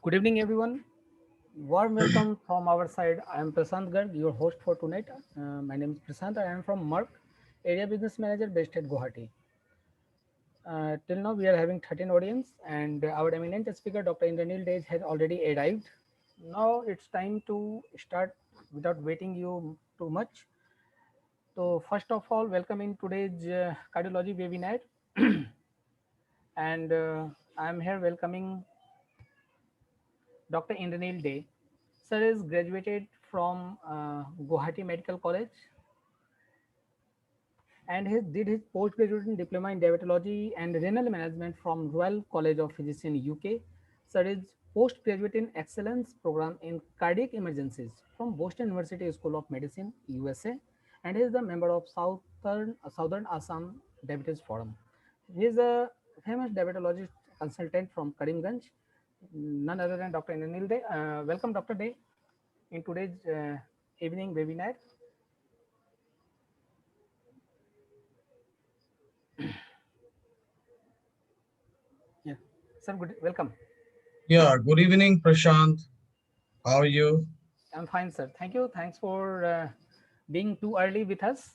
Good evening, everyone. Warm welcome from our side. I am Prasant Garg, your host for tonight. My name is Prasant. I am from Merck, area business manager based at Guwahati. Till now, we are having 13 audience, and our eminent speaker, Dr. Indranil Dej, has already arrived. Now it's time to start without waiting you too much. So, first of all, welcome in today's cardiology webinar, and I am here welcoming Dr. Indranil Dey. Sir is graduated from Guwahati Medical College and he did his postgraduate diploma in diabetology and renal management from Royal College of Physicians UK. Sir is postgraduate in excellence program in cardiac emergencies from Boston University School of Medicine, USA, and he is the member of Southern Assam Diabetes Forum. He is a famous diabetologist consultant from Karimganj, none other than Dr. Anil Day. Welcome, Dr. Day, in today's evening webinar. Yeah, sir, good welcome. Yeah, good evening, Prashant. How are you? I'm fine, sir. Thank you. Thanks for being too early with us.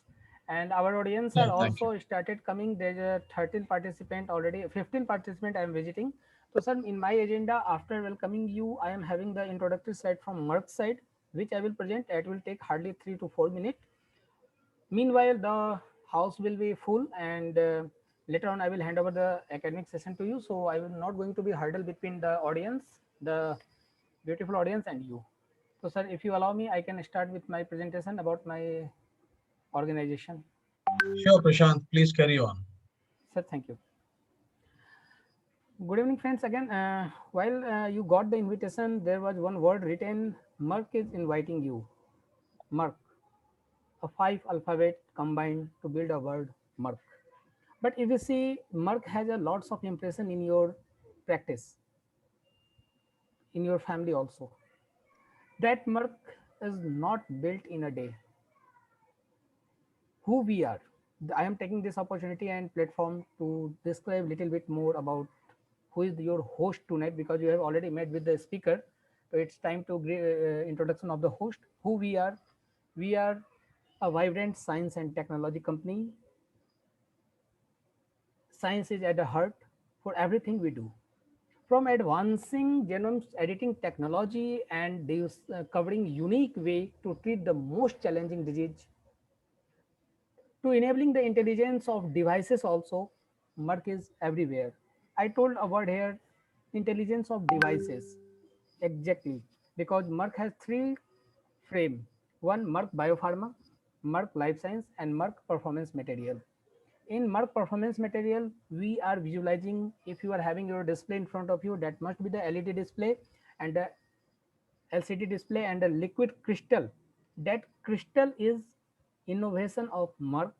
And our audience are Yeah, thank you. also started coming. There's a 13 participant already, 15 participant I am visiting. So, sir, in my agenda, after welcoming you, I am having the introductory slide from Merck side, which I will present. It will take hardly 3 to 4 minutes. Meanwhile, the house will be full, and later on, I will hand over the academic session to you. So, I will not going to be hurdle between the audience, the beautiful audience, and you. So, sir, if you allow me, I can start with my presentation about my organization. Sure, Prashant, please carry on. Sir, thank you. Good evening, friends. Again, while you got the invitation, there was one word written. Merck is inviting you. Merck, a five alphabet combined to build a word Merck. But if you see, Merck has a lots of impression in your practice, in your family also. That Merck is not built in a day. Who we are. I am taking this opportunity and platform to describe a little bit more about who is your host tonight because you have already met with the speaker. So it's time to introduction of the host. Who we are. We are a vibrant science and technology company. Science is at the heart for everything we do. From advancing genome editing technology and covering unique way to treat the most challenging disease to enabling the intelligence of devices also, Merck is everywhere. I told a word here, intelligence of devices. Exactly. Because Merck has three frame. One Merck Biopharma, Merck Life Science, and Merck Performance Material. In Merck Performance Material, we are visualizing if you are having your display in front of you, that must be the LED display and the LCD display and the liquid crystal. That crystal is innovation of Merck.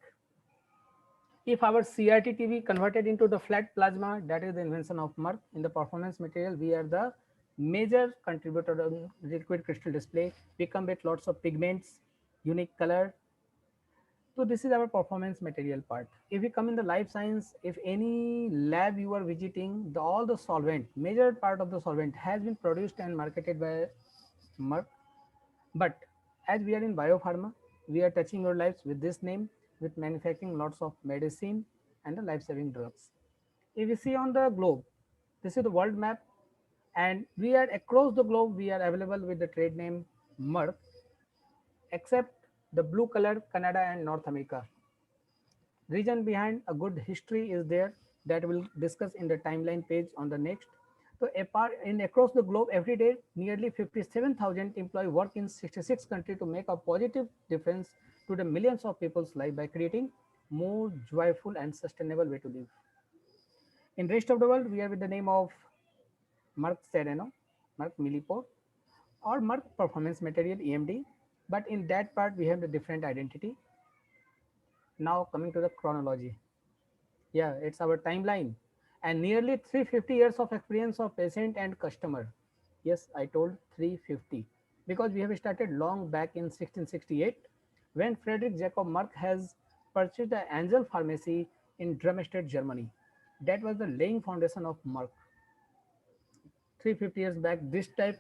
If our CRT TV converted into the flat plasma, that is the invention of Merck. In the performance material, we are the major contributor to liquid crystal display. We come with lots of pigments, unique color. So this is our performance material part. If we come in the life science, if any lab you are visiting, all the solvent, major part of the solvent has been produced and marketed by Merck. But as we are in biopharma, we are touching your lives with this name, with manufacturing lots of medicine and the life-saving drugs. If you see on the globe, this is the world map, and we are across the globe. We are available with the trade name Merck, except the blue color Canada and North America. Reason behind a good history is there that we'll discuss in the timeline page on the next. So apart in across the globe every day, nearly 57,000 employees work in 66 countries to make a positive difference to the millions of people's life by creating more joyful and sustainable way to live. In rest of the world, we are with the name of Merck Sereno, Merck Millipore, or Merck Performance Material EMD. But in that part, we have the different identity. Now coming to the chronology. Yeah, it's our timeline. And nearly 350 years of experience of patient and customer. Yes, I told 350 because we have started long back in 1668 when Frederick Jacob Merck has purchased the Angel Pharmacy in Darmstadt, Germany. That was the laying foundation of Merck. 350 years back, this type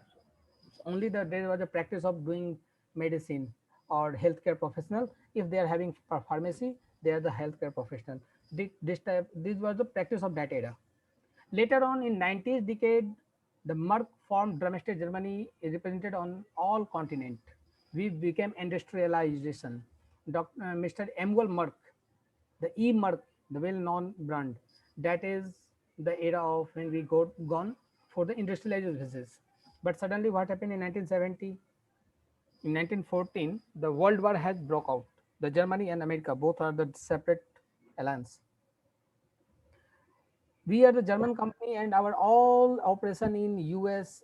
only there was a practice of doing medicine or healthcare professional. If they are having pharmacy, they are the healthcare professional. This was the practice of that era. Later on in 90th decade, the Merck formed Drumsted Germany is represented on all continent. We became industrialization. Mr. Emmanuel Merck, the E Merck, the well-known brand, that is the era of when we got gone for the industrialized business. But suddenly, what happened in 1970? In 1914, the World War has broke out. The Germany and America both are the separate alliance. We are the German company, and our all operation in US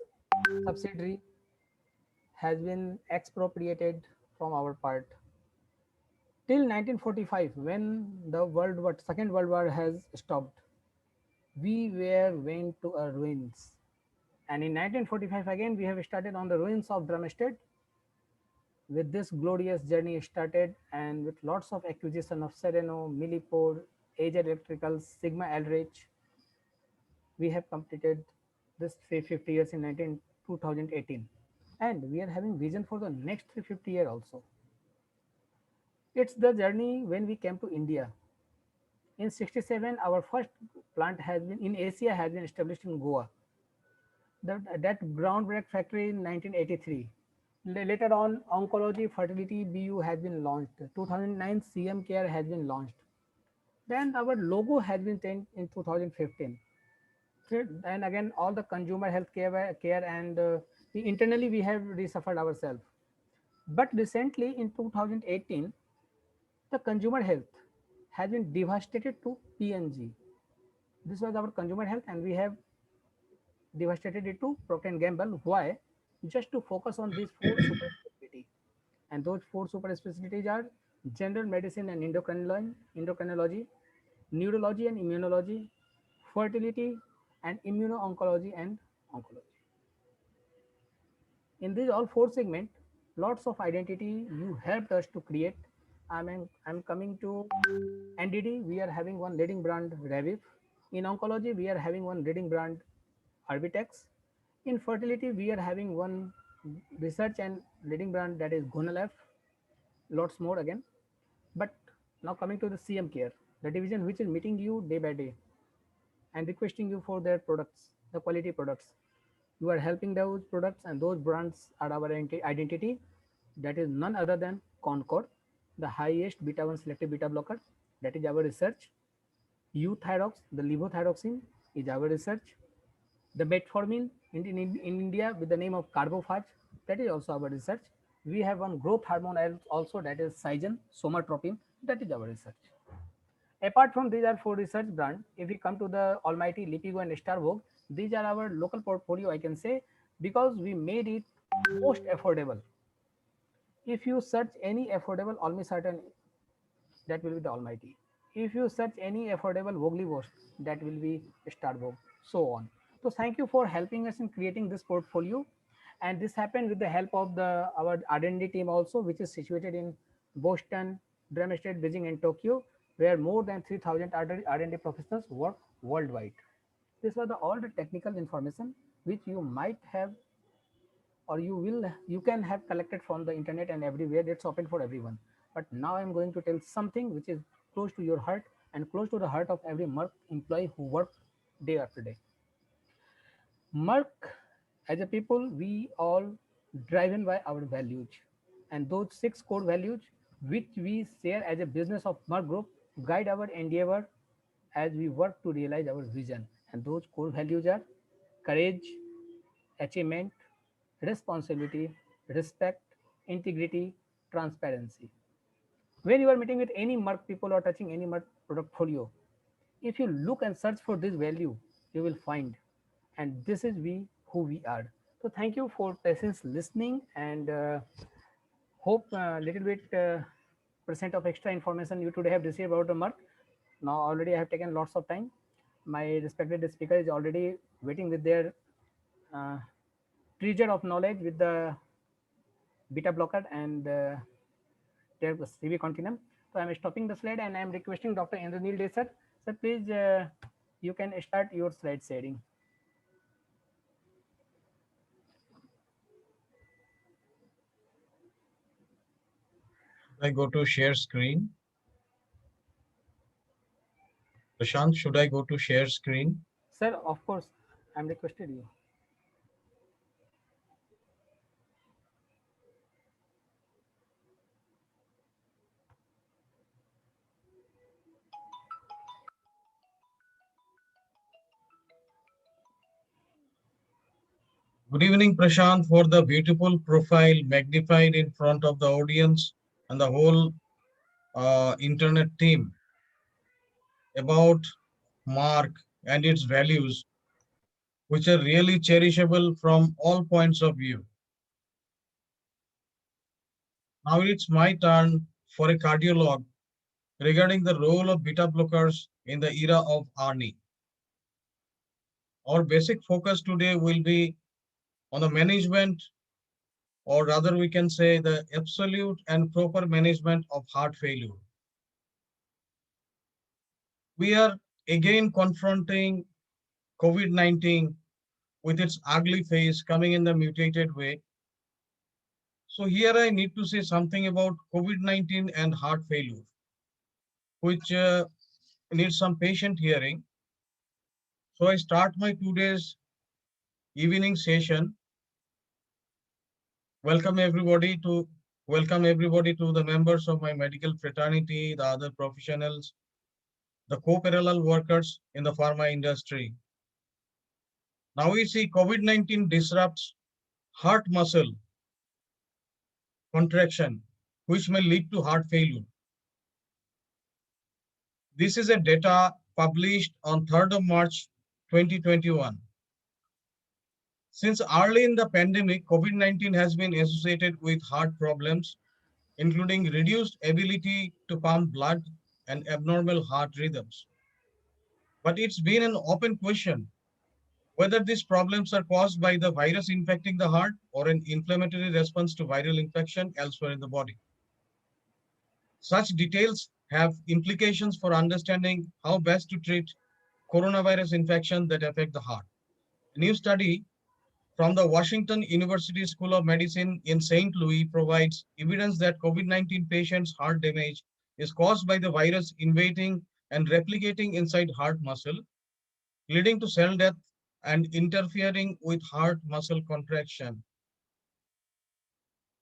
subsidiary has been expropriated from our part till 1945, when the Second World War has stopped. We were went to a ruins, and in 1945 again we have started on the ruins of Drumsted. With this glorious journey started, and with lots of acquisition of Sereno, Millipore, AJ Electrical, Sigma Aldrich, we have completed this 350 years in 2018, and we are having vision for the next 350 year also. It's the journey when we came to India. In 67, our first plant has been in Asia has been established in Goa. That groundbreak factory in 1983. Later on, oncology fertility BU has been launched. 2009, CM Care has been launched. Then our logo has been changed in 2015. And again, all the consumer health care and internally we have resuffered ourselves. But recently in 2018, the consumer health has been devastated to PNG. This was our consumer health, and we have devastated it to Procter and Gamble. Why? Just to focus on these four super specialty, and those four super specialties are general medicine and endocrinology, neurology and immunology, fertility, and immuno-oncology and oncology. In these all four segments, lots of identity you helped us to create. I'm coming to NDD. We are having one leading brand Revif. In oncology, we are having one leading brand Arbitex. In fertility, we are having one research and leading brand that is Gonalef. Lots more again. But now coming to the CM Care, the division which is meeting you day by day and requesting you for their products, the quality products. You are helping those products, and those brands are our identity. That is none other than Concord, the highest beta 1 selective beta blocker. That is our research. Euthyrox, the levothyroxine, is our research. The metformin in India with the name of Carbofage, that is also our research. We have one growth hormone also, that is Cygen, Somatropin, that is our research. Apart from these are four research brand, if we come to the almighty Lipigo and Starvogue, these are our local portfolio, I can say, because we made it most affordable. If you search any affordable Olmesartan, that will be the almighty. If you search any affordable Voglibos, that will be Starvogue, so on. So thank you for helping us in creating this portfolio. And this happened with the help of our R&D team also, which is situated in Boston, Drumsted, Beijing, and Tokyo, where more than 3,000 R&D professionals work worldwide. This was all the technical information which you might have, or you can have collected from the internet and everywhere. It's open for everyone. But now I'm going to tell something which is close to your heart and close to the heart of every Merck employee who works day after day. Merck, as a people, we all driven by our values, and those six core values which we share as a business of Merck Group guide our endeavor as we work to realize our vision. And those core values are courage, achievement, responsibility, respect, integrity, transparency. When you are meeting with any Merck people or touching any Merck product portfolio, if you look and search for this value, you will find, and this is we who we are. So thank you for patience listening, and hope a little bit percent of extra information you today have received about the Merck. Now already I have taken lots of time. My respected speaker is already waiting with their uh, treasure of knowledge with the beta blocker and their CV continuum. So I'm stopping the slide and I'm requesting Dr. Indranil Desar. Sir, please, you can start your slide sharing. I go to share screen? Prashant, should I go to share screen? Sir, of course, I'm requested you. Good evening, Prashant, for the beautiful profile magnified in front of the audience and the whole internet team about Mark and its values, which are really cherishable from all points of view. Now it's my turn for a cardiologue regarding the role of beta blockers in the era of ARNI. Our basic focus today will be on the management, or rather we can say the absolute and proper management of heart failure. We are again confronting COVID-19 with its ugly face coming in the mutated way. So here I need to say something about COVID-19 and heart failure, which needs some patient hearing. So I start my today's evening session. Welcome everybody to welcome everybody to the members of my medical fraternity, the other professionals, the co-parallel workers in the pharma industry. Now we see COVID-19 disrupts heart muscle contraction, which may lead to heart failure. This is a data published on 3rd of March 2021. Since early in the pandemic, COVID-19 has been associated with heart problems, including reduced ability to pump blood and abnormal heart rhythms. But it's been an open question whether these problems are caused by the virus infecting the heart or an inflammatory response to viral infection elsewhere in the body. Such details have implications for understanding how best to treat coronavirus infections that affect the heart. A new study from the Washington University School of Medicine in St. Louis provides evidence that COVID-19 patients' heart damage is caused by the virus invading and replicating inside heart muscle, leading to cell death and interfering with heart muscle contraction.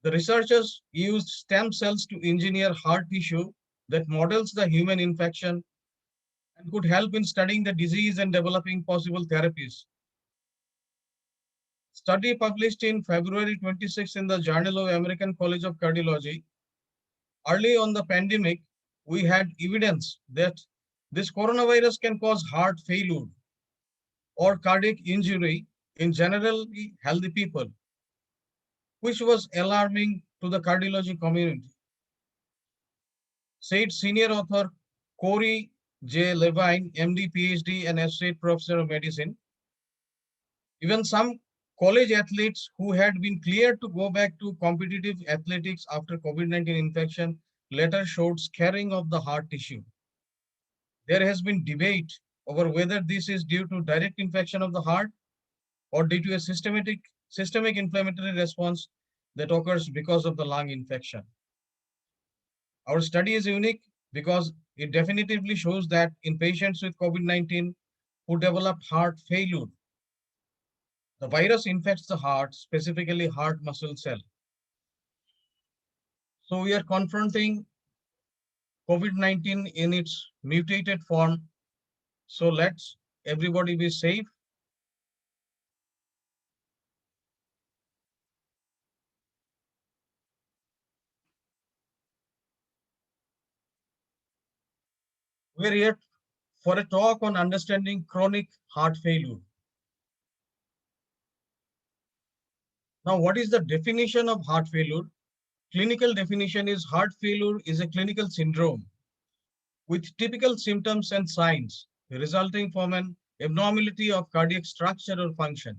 The researchers used stem cells to engineer heart tissue that models the human infection and could help in studying the disease and developing possible therapies. Study published in February 26 in the Journal of American College of Cardiology. Early on the pandemic, we had evidence that this coronavirus can cause heart failure or cardiac injury in generally healthy people, which was alarming to the cardiology community, said senior author Corey J. Levine, MD, PhD, and Associate Professor of Medicine. Even some college athletes who had been cleared to go back to competitive athletics after COVID-19 infection later showed scarring of the heart tissue. There has been debate over whether this is due to direct infection of the heart or due to a systemic inflammatory response that occurs because of the lung infection. Our study is unique because it definitively shows that in patients with COVID-19 who develop heart failure, the virus infects the heart, specifically heart muscle cell. So we are confronting COVID-19 in its mutated form. So let's everybody be safe. We're here for a talk on understanding chronic heart failure. Now, what is the definition of heart failure? Clinical definition is heart failure is a clinical syndrome with typical symptoms and signs resulting from an abnormality of cardiac structure or function.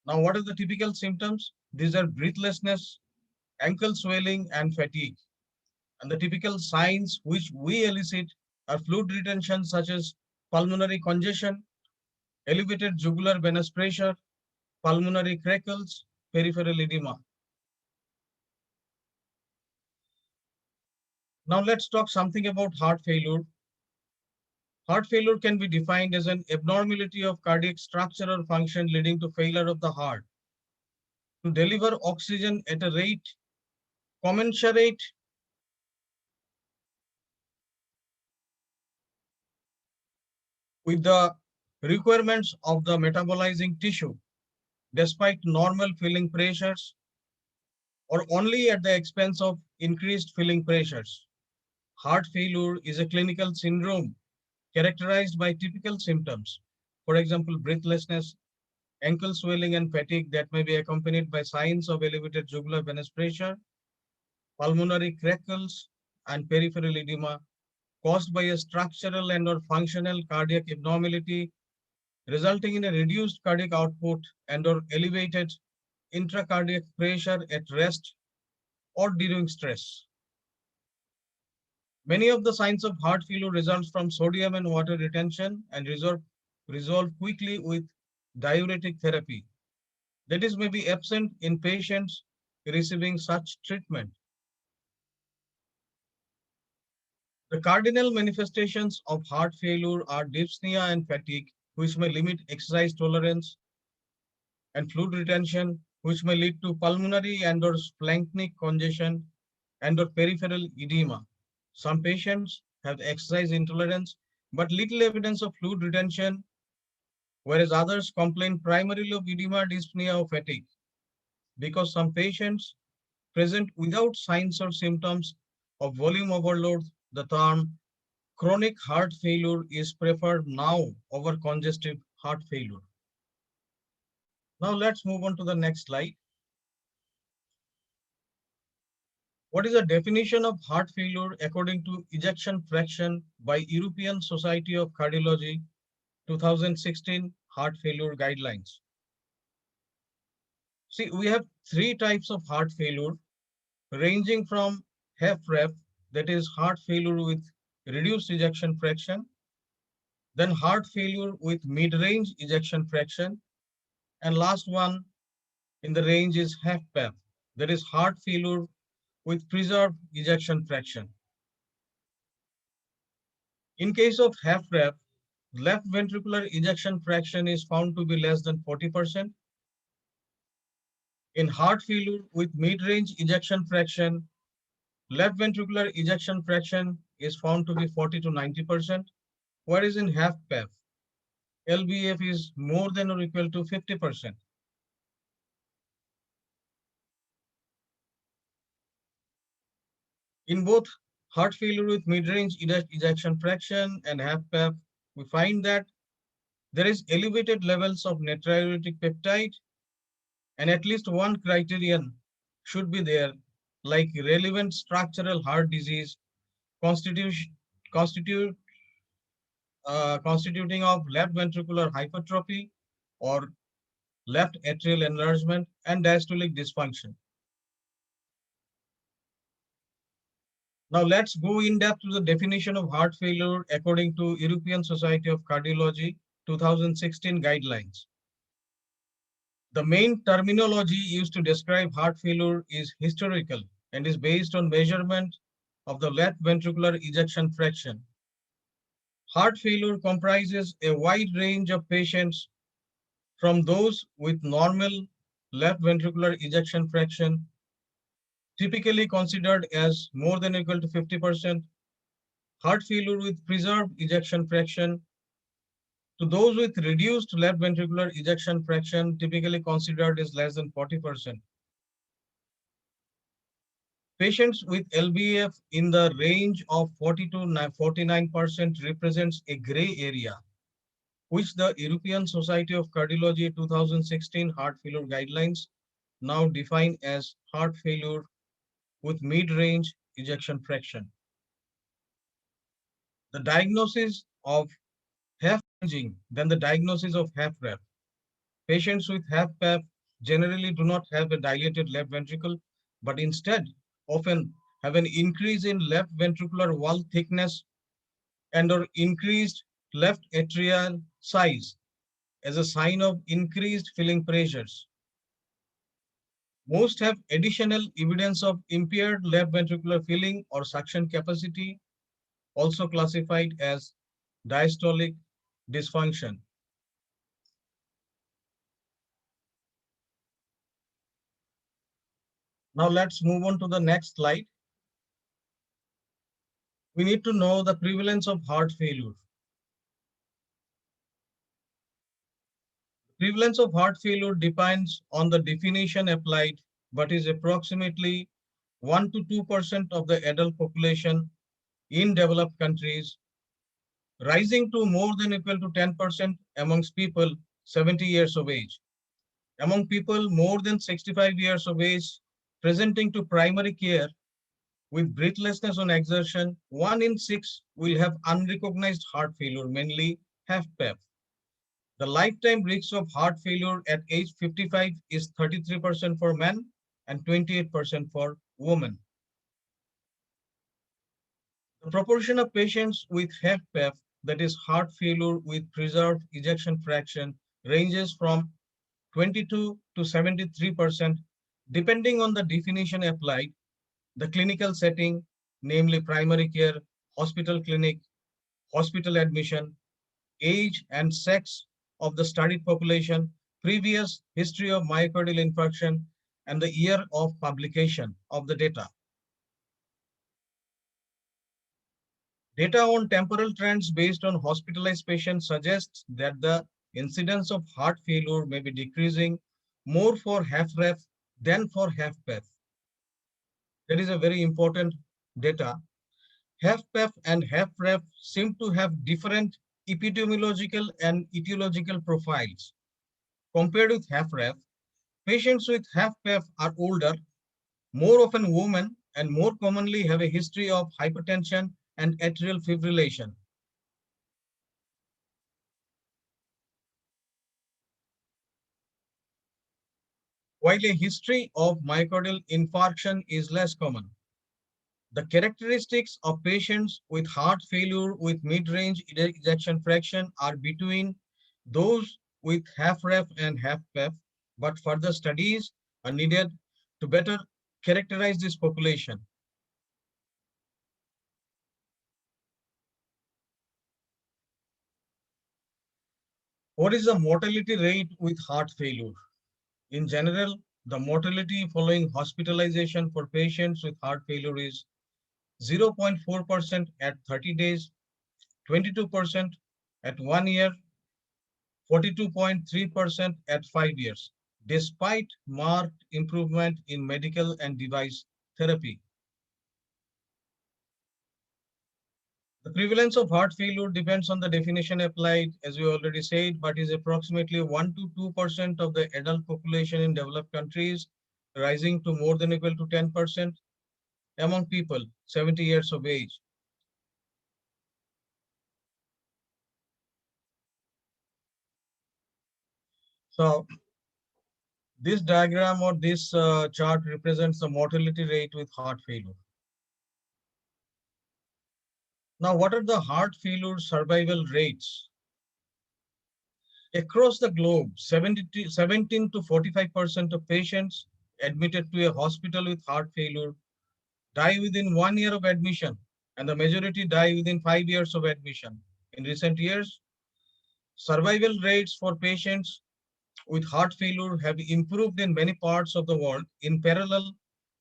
Now, what are the typical symptoms? These are breathlessness, ankle swelling, and fatigue. And the typical signs which we elicit are fluid retention such as pulmonary congestion, elevated jugular venous pressure, pulmonary crackles, peripheral edema. Now let's talk something about heart failure. Heart failure can be defined as an abnormality of cardiac structure or function leading to failure of the heart to deliver oxygen at a rate commensurate with the requirements of the metabolizing tissue, despite normal filling pressures or only at the expense of increased filling pressures. Heart failure is a clinical syndrome characterized by typical symptoms, for example, breathlessness, ankle swelling, and fatigue that may be accompanied by signs of elevated jugular venous pressure, pulmonary crackles, and peripheral edema caused by a structural and or functional cardiac abnormality resulting in a reduced cardiac output and or elevated intracardiac pressure at rest or during stress. Many of the signs of heart failure results from sodium and water retention and resolve quickly with diuretic therapy. That is may be absent in patients receiving such treatment. The cardinal manifestations of heart failure are dyspnea and fatigue, which may limit exercise tolerance, and fluid retention, which may lead to pulmonary and or splanchnic congestion and or peripheral edema. Some patients have exercise intolerance, but little evidence of fluid retention, whereas others complain primarily of edema, dyspnea, or fatigue. Because some patients present without signs or symptoms of volume overload, the term chronic heart failure is preferred now over congestive heart failure. Now let's move on to the next slide. What is the definition of heart failure according to ejection fraction by European Society of Cardiology 2016 heart failure guidelines? See, we have three types of heart failure ranging from HFrEF, that is heart failure with reduced ejection fraction, then heart failure with mid-range ejection fraction, and last one in the range is HFpEF, that is heart failure with preserved ejection fraction. In case of HFrEF, left ventricular ejection fraction is found to be less than 40%. In heart failure with mid-range ejection fraction, left ventricular ejection fraction is found to be 40 to 90%, whereas in HFpEF, LVEF is more than or equal to 50%. In both heart failure with mid-range ejection fraction and HFpEF, we find that there is elevated levels of natriuretic peptide, and at least one criterion should be there, like relevant structural heart disease constitute, constitute constituting of left ventricular hypertrophy or left atrial enlargement and diastolic dysfunction. Now let's go in depth to the definition of heart failure according to European Society of Cardiology 2016 guidelines. The main terminology used to describe heart failure is historical and is based on measurement of the left ventricular ejection fraction. Heart failure comprises a wide range of patients from those with normal left ventricular ejection fraction, typically considered as more than or equal to 50%, heart failure with preserved ejection fraction, to those with reduced left ventricular ejection fraction, typically considered as less than 40%. Patients with LVEF in the range of 40 to 49% represents a gray area, which the European Society of Cardiology 2016 heart failure guidelines now define as heart failure with mid-range ejection fraction. The diagnosis of HF ranging than the diagnosis of HFrEF. Patients with HFpEF generally do not have a dilated left ventricle, but instead often have an increase in left ventricular wall thickness and or increased left atrial size as a sign of increased filling pressures. Most have additional evidence of impaired left ventricular filling or suction capacity, also classified as diastolic dysfunction. Now let's move on to the next slide. We need to know the prevalence of heart failure. Prevalence of heart failure depends on the definition applied, but is approximately 1 to 2% of the adult population in developed countries, rising to more than equal to 10% amongst people 70 years of age. Among people more than 65 years of age presenting to primary care with breathlessness on exertion, 1 in 6 will have unrecognized heart failure, mainly HFpEF. The lifetime risk of heart failure at age 55 is 33% for men and 28% for women. The proportion of patients with HFpEF, that is heart failure with preserved ejection fraction, ranges from 22 to 73%, depending on the definition applied, the clinical setting, namely primary care, hospital clinic, hospital admission, age and sex of the studied population, previous history of myocardial infarction, and the year of publication of the data. Data on temporal trends based on hospitalized patients suggests that the incidence of heart failure may be decreasing more for HFrEF than for HFpEF. That is a very important data. HFpEF and HFrEF seem to have different epidemiological and etiological profiles. Compared with HFrEF, patients with HFpEF are older, more often women, and more commonly have a history of hypertension and atrial fibrillation. While a history of myocardial infarction is less common, the characteristics of patients with heart failure with mid-range ejection fraction are between those with HFrEF and HFpEF, but further studies are needed to better characterize this population. What is the mortality rate with heart failure? In general, the mortality following hospitalization for patients with heart failure is 0.4% at 30 days, 22% at 1 year, 42.3% at 5 years, despite marked improvement in medical and device therapy. The prevalence of heart failure depends on the definition applied, as we already said, but is approximately 1 to 2% of the adult population in developed countries, rising to more than equal to 10% among people 70 years of age. So this diagram or this chart represents the mortality rate with heart failure. Now, what are the heart failure survival rates? Across the globe, 17 to 45% of patients admitted to a hospital with heart failure die within 1 year of admission, and the majority die within 5 years of admission. In recent years, survival rates for patients with heart failure have improved in many parts of the world in parallel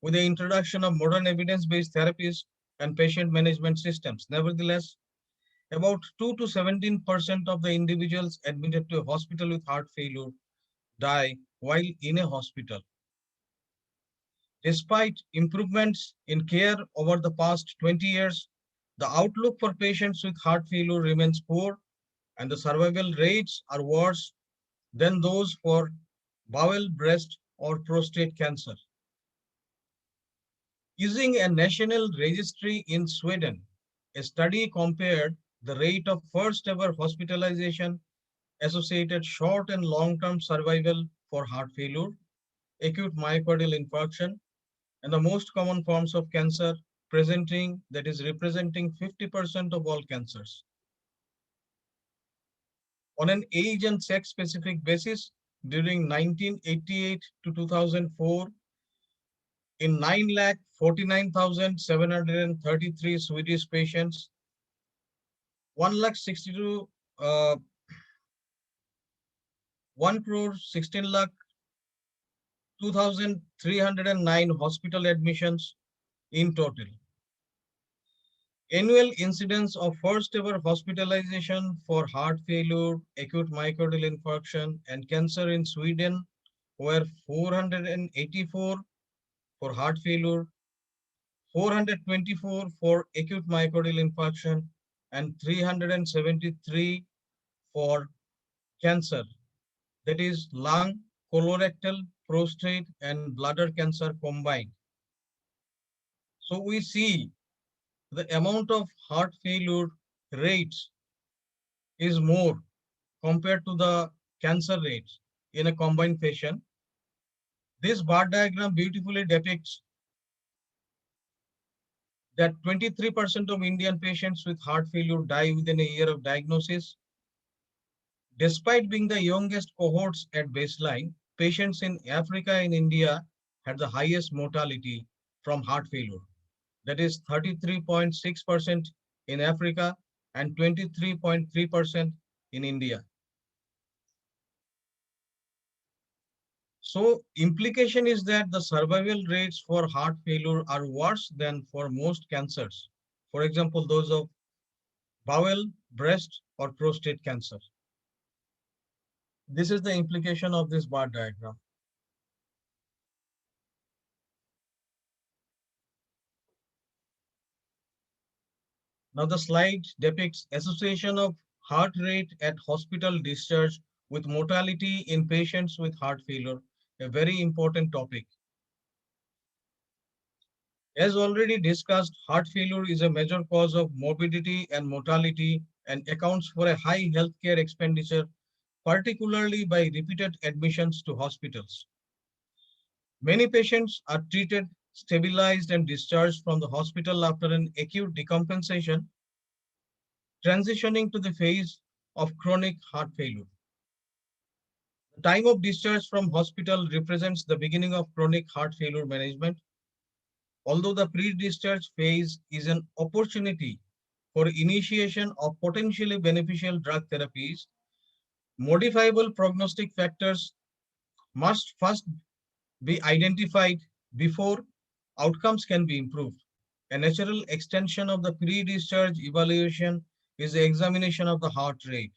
with the introduction of modern evidence-based therapies and patient management systems. Nevertheless, about 2 to 17% of the individuals admitted to a hospital with heart failure die while in a hospital. Despite improvements in care over the past 20 years, the outlook for patients with heart failure remains poor, and the survival rates are worse than those for bowel, breast, or prostate cancer. Using a national registry in Sweden, a study compared the rate of first ever hospitalization, associated short and long term survival for heart failure, acute myocardial infarction, and the most common forms of cancer presenting, that is representing 50% of all cancers. On an age and sex specific basis, during 1988 to 2004, in 9,49,733 Swedish patients, 1,62,000, 1 crore 16 lakh 2,309 hospital admissions in total. Annual incidence of first ever hospitalization for heart failure, acute myocardial infarction, and cancer in Sweden were 484 for heart failure, 424 for acute myocardial infarction, and 373 for cancer, that is lung, colorectal, prostate, and bladder cancer combined. So we see the amount of heart failure rates is more compared to the cancer rates in a combined fashion. This bar diagram beautifully depicts that 23% of Indian patients with heart failure die within a year of diagnosis. Despite being the youngest cohorts at baseline, patients in Africa and India had the highest mortality from heart failure. That is 33.6% in Africa and 23.3% in India. So implication is that the survival rates for heart failure are worse than for most cancers. For example, those of bowel, breast, or prostate cancer. This is the implication of this bar diagram. Now the slide depicts association of heart rate at hospital discharge with mortality in patients with heart failure, a very important topic. As already discussed, heart failure is a major cause of morbidity and mortality and accounts for a high healthcare expenditure, particularly by repeated admissions to hospitals. Many patients are treated, stabilized, and discharged from the hospital after an acute decompensation, transitioning to the phase of chronic heart failure. The time of discharge from hospital represents the beginning of chronic heart failure management. Although the pre-discharge phase is an opportunity for initiation of potentially beneficial drug therapies, modifiable prognostic factors must first be identified before outcomes can be improved. A natural extension of the pre-discharge evaluation is the examination of the heart rate.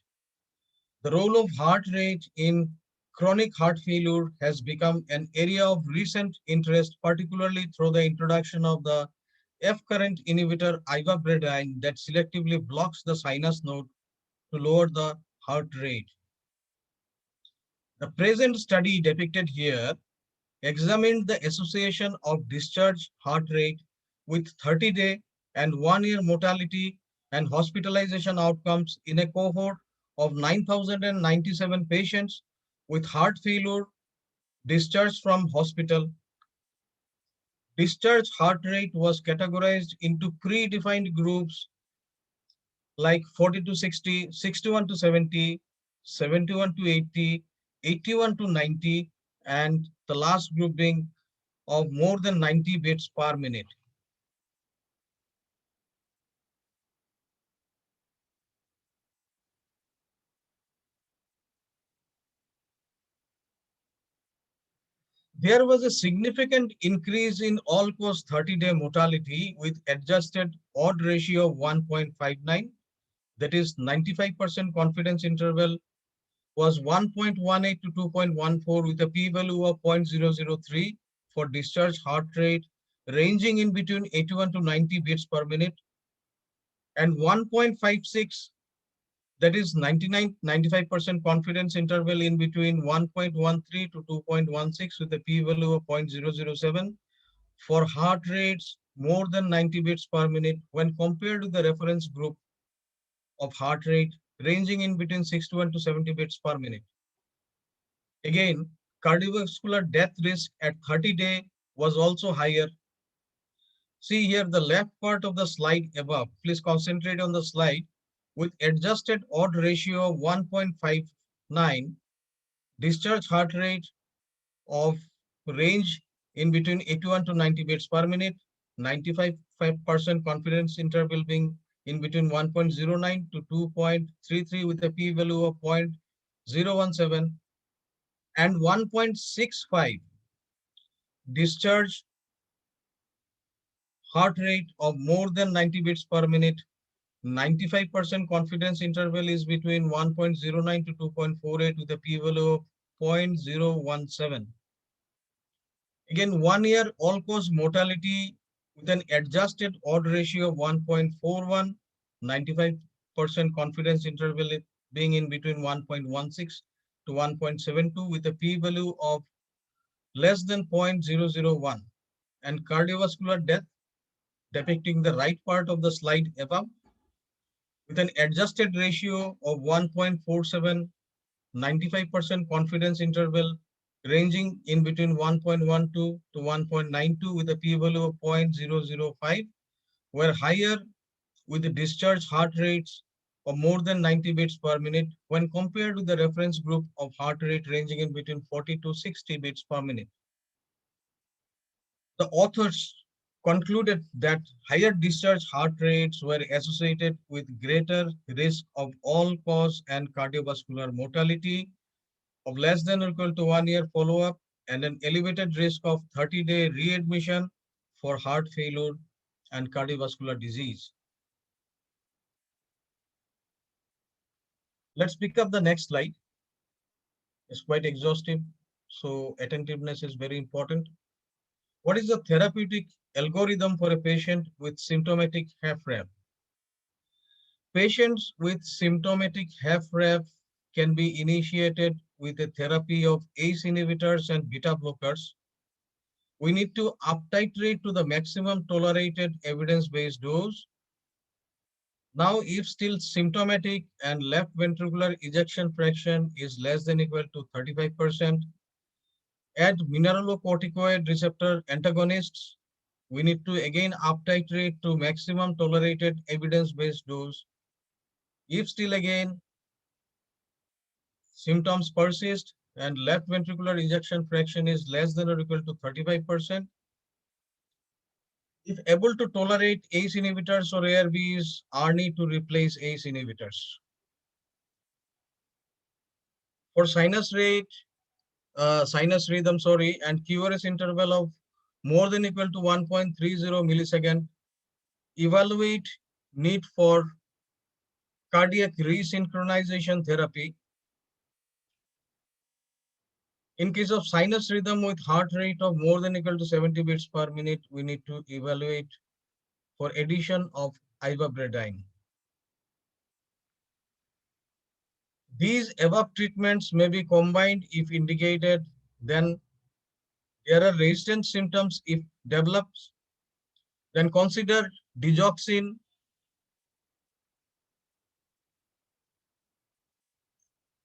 The role of heart rate in chronic heart failure has become an area of recent interest, particularly through the introduction of the F current inhibitor ivabradine that selectively blocks the sinus node to lower the heart rate. The present study depicted here examined the association of discharge heart rate with 30-day and 1-year mortality and hospitalization outcomes in a cohort of 9,097 patients with heart failure discharged from hospital. Discharge heart rate was categorized into predefined groups like 40 to 60, 61 to 70, 71 to 80, 81 to 90, and the last group being of more than 90 beats per minute. There was a significant increase in all-cause 30-day mortality with adjusted odd ratio of 1.59, that is 95% confidence interval was 1.18 to 2.14 with a p-value of 0.003 for discharge heart rate ranging in between 81 to 90 beats per minute and 1.56, that is 95% confidence interval in between 1.13 to 2.16 with a p-value of 0.007 for heart rates more than 90 beats per minute when compared to the reference group of heart rate ranging in between 61 to 70 beats per minute. Again, cardiovascular death risk at 30-day was also higher. See here the left part of the slide above. Please concentrate on the slide. With adjusted odd ratio of 1.59, discharge heart rate of range in between 81 to 90 beats per minute, 95% confidence interval being in between 1.09 to 2.33 with a p-value of 0.017, and 1.65 discharge heart rate of more than 90 beats per minute. 95% confidence interval is between 1.09 to 2.48 with a p-value of 0.017. Again, 1 year all-cause mortality with an adjusted odd ratio of 1.41, 95% confidence interval being in between 1.16 to 1.72 with a p-value of less than 0.001, and cardiovascular death depicting the right part of the slide above with an adjusted ratio of 1.47, 95% confidence interval ranging in between 1.12 to 1.92 with a p-value of 0.005, were higher with the discharge heart rates of more than 90 beats per minute when compared with the reference group of heart rate ranging in between 40 to 60 beats per minute. The authors concluded that higher discharge heart rates were associated with greater risk of all-cause and cardiovascular mortality of less than or equal to 1 year follow-up and an elevated risk of 30-day readmission for heart failure and cardiovascular disease. Let's pick up the next slide. It's quite exhaustive, so attentiveness is very important. What is the therapeutic algorithm for a patient with symptomatic HFrEF? Patients with symptomatic HFrEF can be initiated with a therapy of ACE inhibitors and beta blockers. We need to up-titrate to the maximum tolerated evidence-based dose. Now, if still symptomatic and left ventricular ejection fraction is less than or equal to 35%, add mineralocorticoid receptor antagonists. We need to again up-titrate to maximum tolerated evidence-based dose. If still again symptoms persist and left ventricular ejection fraction is less than or equal to 35%, if able to tolerate ACE inhibitors or ARBs, are need to replace ACE inhibitors. For sinus rhythm, and QRS interval of more than or equal to 1.30 millisecond, evaluate need for cardiac resynchronization therapy. In case of sinus rhythm with heart rate of more than or equal to 70 beats per minute, we need to evaluate for addition of ivabradine. These above treatments may be combined if indicated. Then there are resistant symptoms if develops. Then consider digoxin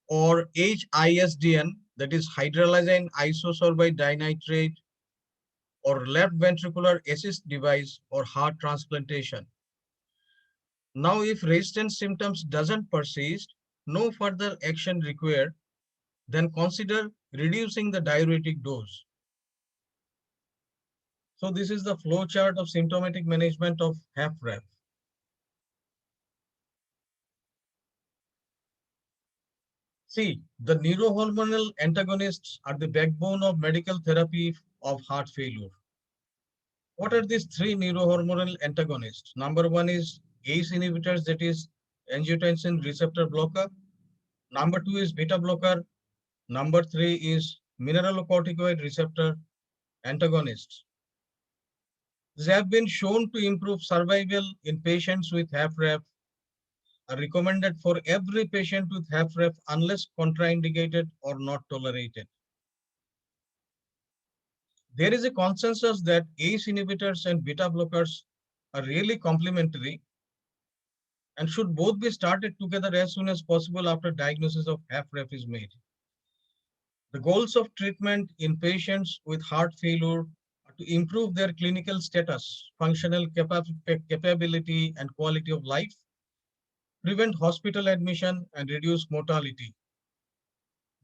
or HISDN, that is hydralazine isosorbide dinitrate, or left ventricular assist device or heart transplantation. Now, if resistant symptoms doesn't persist, no further action required, then consider reducing the diuretic dose. So this is the flow chart of symptomatic management of HFrEF. See, the neurohormonal antagonists are the backbone of medical therapy of heart failure. What are these three neurohormonal antagonists? Number one is ACE inhibitors, that is angiotensin receptor blocker. Number two is beta blocker. Number three is mineralocorticoid receptor antagonists. These have been shown to improve survival in patients with HFrEF, are recommended for every patient with HFrEF unless contraindicated or not tolerated. There is a consensus that ACE inhibitors and beta blockers are really complementary and should both be started together as soon as possible after diagnosis of HFrEF is made. The goals of treatment in patients with heart failure are to improve their clinical status, functional capability, and quality of life, prevent hospital admission, and reduce mortality.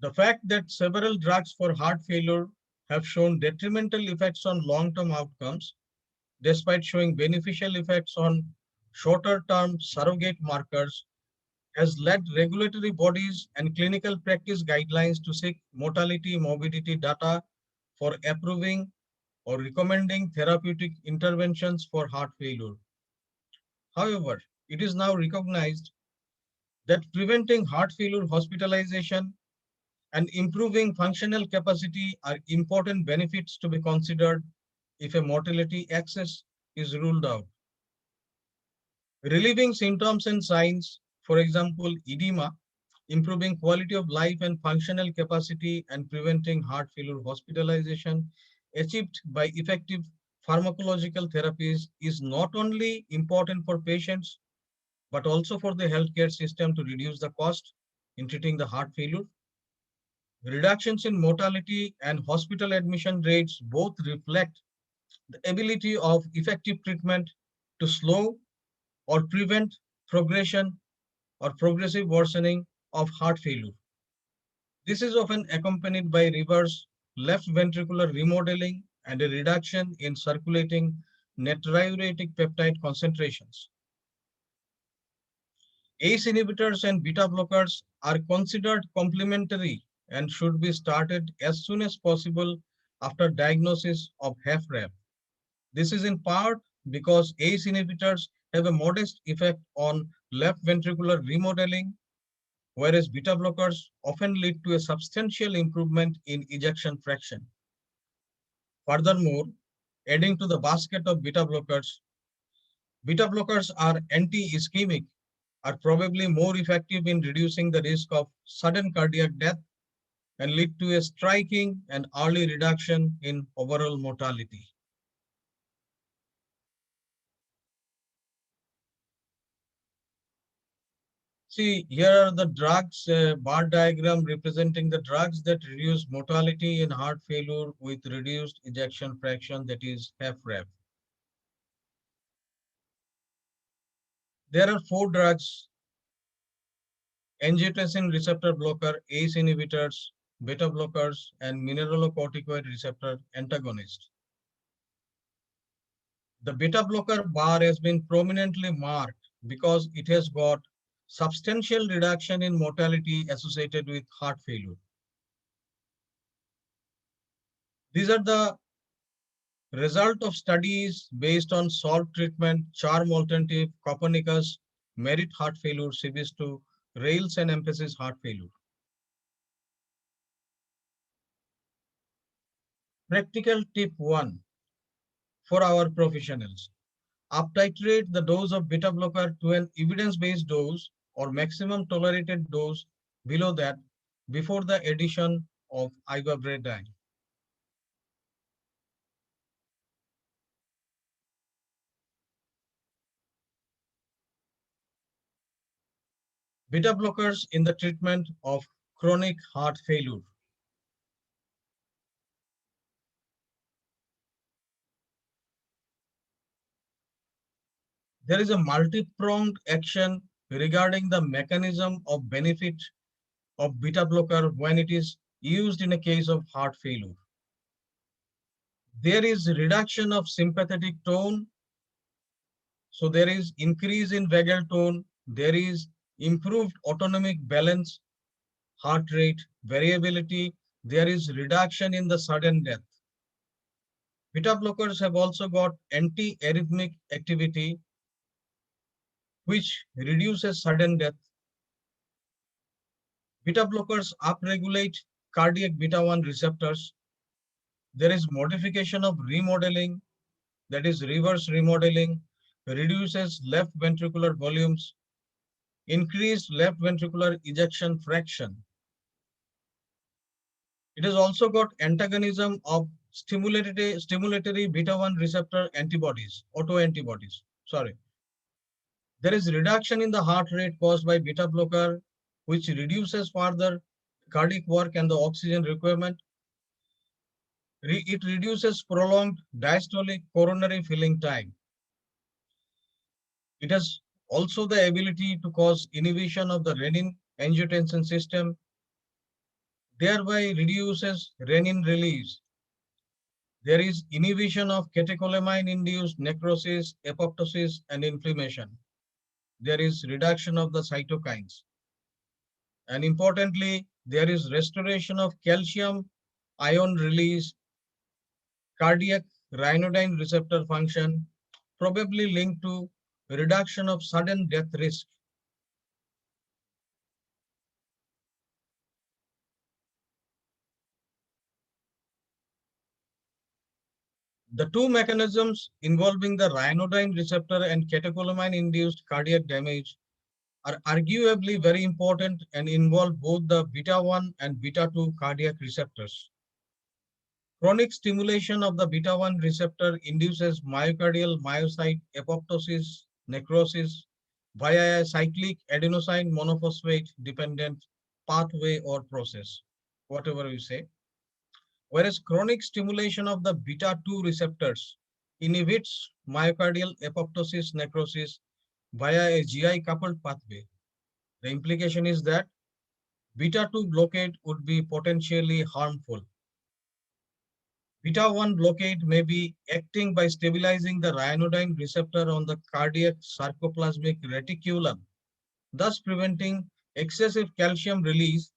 The fact that several drugs for heart failure have shown detrimental effects on long-term outcomes, despite showing beneficial effects on shorter-term surrogate markers, has led regulatory bodies and clinical practice guidelines to seek mortality morbidity data for approving or recommending therapeutic interventions for heart failure. However, it is now recognized that preventing heart failure hospitalization and improving functional capacity are important benefits to be considered if a mortality excess is ruled out. Relieving symptoms and signs, for example, edema, improving quality of life and functional capacity, and preventing heart failure hospitalization achieved by effective pharmacological therapies is not only important for patients but also for the healthcare system to reduce the cost in treating the heart failure. Reductions in mortality and hospital admission rates both reflect the ability of effective treatment to slow or prevent progression or progressive worsening of heart failure. This is often accompanied by reverse left ventricular remodeling and a reduction in circulating natriuretic peptide concentrations. ACE inhibitors and beta blockers are considered complementary and should be started as soon as possible after diagnosis of HFrEF. This is in part because ACE inhibitors have a modest effect on left ventricular remodeling, whereas beta blockers often lead to a substantial improvement in ejection fraction. Furthermore, adding to the basket of beta blockers are anti-ischemic, are probably more effective in reducing the risk of sudden cardiac death and lead to a striking and early reduction in overall mortality. See, here are the drugs, bar diagram representing the drugs that reduce mortality in heart failure with reduced ejection fraction, that is HFrEF. There are four drugs: angiotensin receptor blocker, ACE inhibitors, beta blockers, and mineralocorticoid receptor antagonist. The beta blocker bar has been prominently marked because it has got substantial reduction in mortality associated with heart failure. These are the result of studies based on SOLVE treatment, charm alternative, Copernicus, Merit heart failure, CBS2, Rails and emphasis heart failure. Practical tip 1 for our professionals. Up-titrate the dose of beta blocker to an evidence-based dose or maximum tolerated dose below that before the addition of ivabradine. Beta blockers in the treatment of chronic heart failure. There is a multi-pronged action regarding the mechanism of benefit of beta blocker when it is used in a case of heart failure. There is reduction of sympathetic tone. So there is increase in vagal tone. There is improved autonomic balance, heart rate, variability. There is reduction in the sudden death. Beta blockers have also got anti-arrhythmic activity, which reduces sudden death. Beta blockers upregulate cardiac beta 1 receptors. There is modification of remodeling, that is reverse remodeling, reduces left ventricular volumes, increased left ventricular ejection fraction. It has also got antagonism of stimulatory beta 1 receptor antibodies, autoantibodies. Sorry. There is reduction in the heart rate caused by beta blocker, which reduces further cardiac work and the oxygen requirement. It reduces prolonged diastolic coronary filling time. It has also the ability to cause inhibition of the renin angiotensin system, thereby reduces renin release. There is inhibition of catecholamine-induced necrosis, apoptosis, and inflammation. There is reduction of the cytokines. And importantly, there is restoration of calcium ion release, cardiac ryanodine receptor function, probably linked to reduction of sudden death risk. The two mechanisms involving the ryanodine receptor and catecholamine induced cardiac damage are arguably very important and involve both the beta 1 and beta 2 cardiac receptors. Chronic stimulation of the beta 1 receptor induces myocardial myocyte apoptosis, necrosis via a cyclic adenosine monophosphate dependent pathway or process, whatever you say. Whereas chronic stimulation of the beta 2 receptors inhibits myocardial apoptosis necrosis via a GI coupled pathway. The implication is that beta 2 blockade would be potentially harmful. Beta 1 blockade may be acting by stabilizing the ryanodine receptor on the cardiac sarcoplasmic reticulum, thus preventing excessive calcium release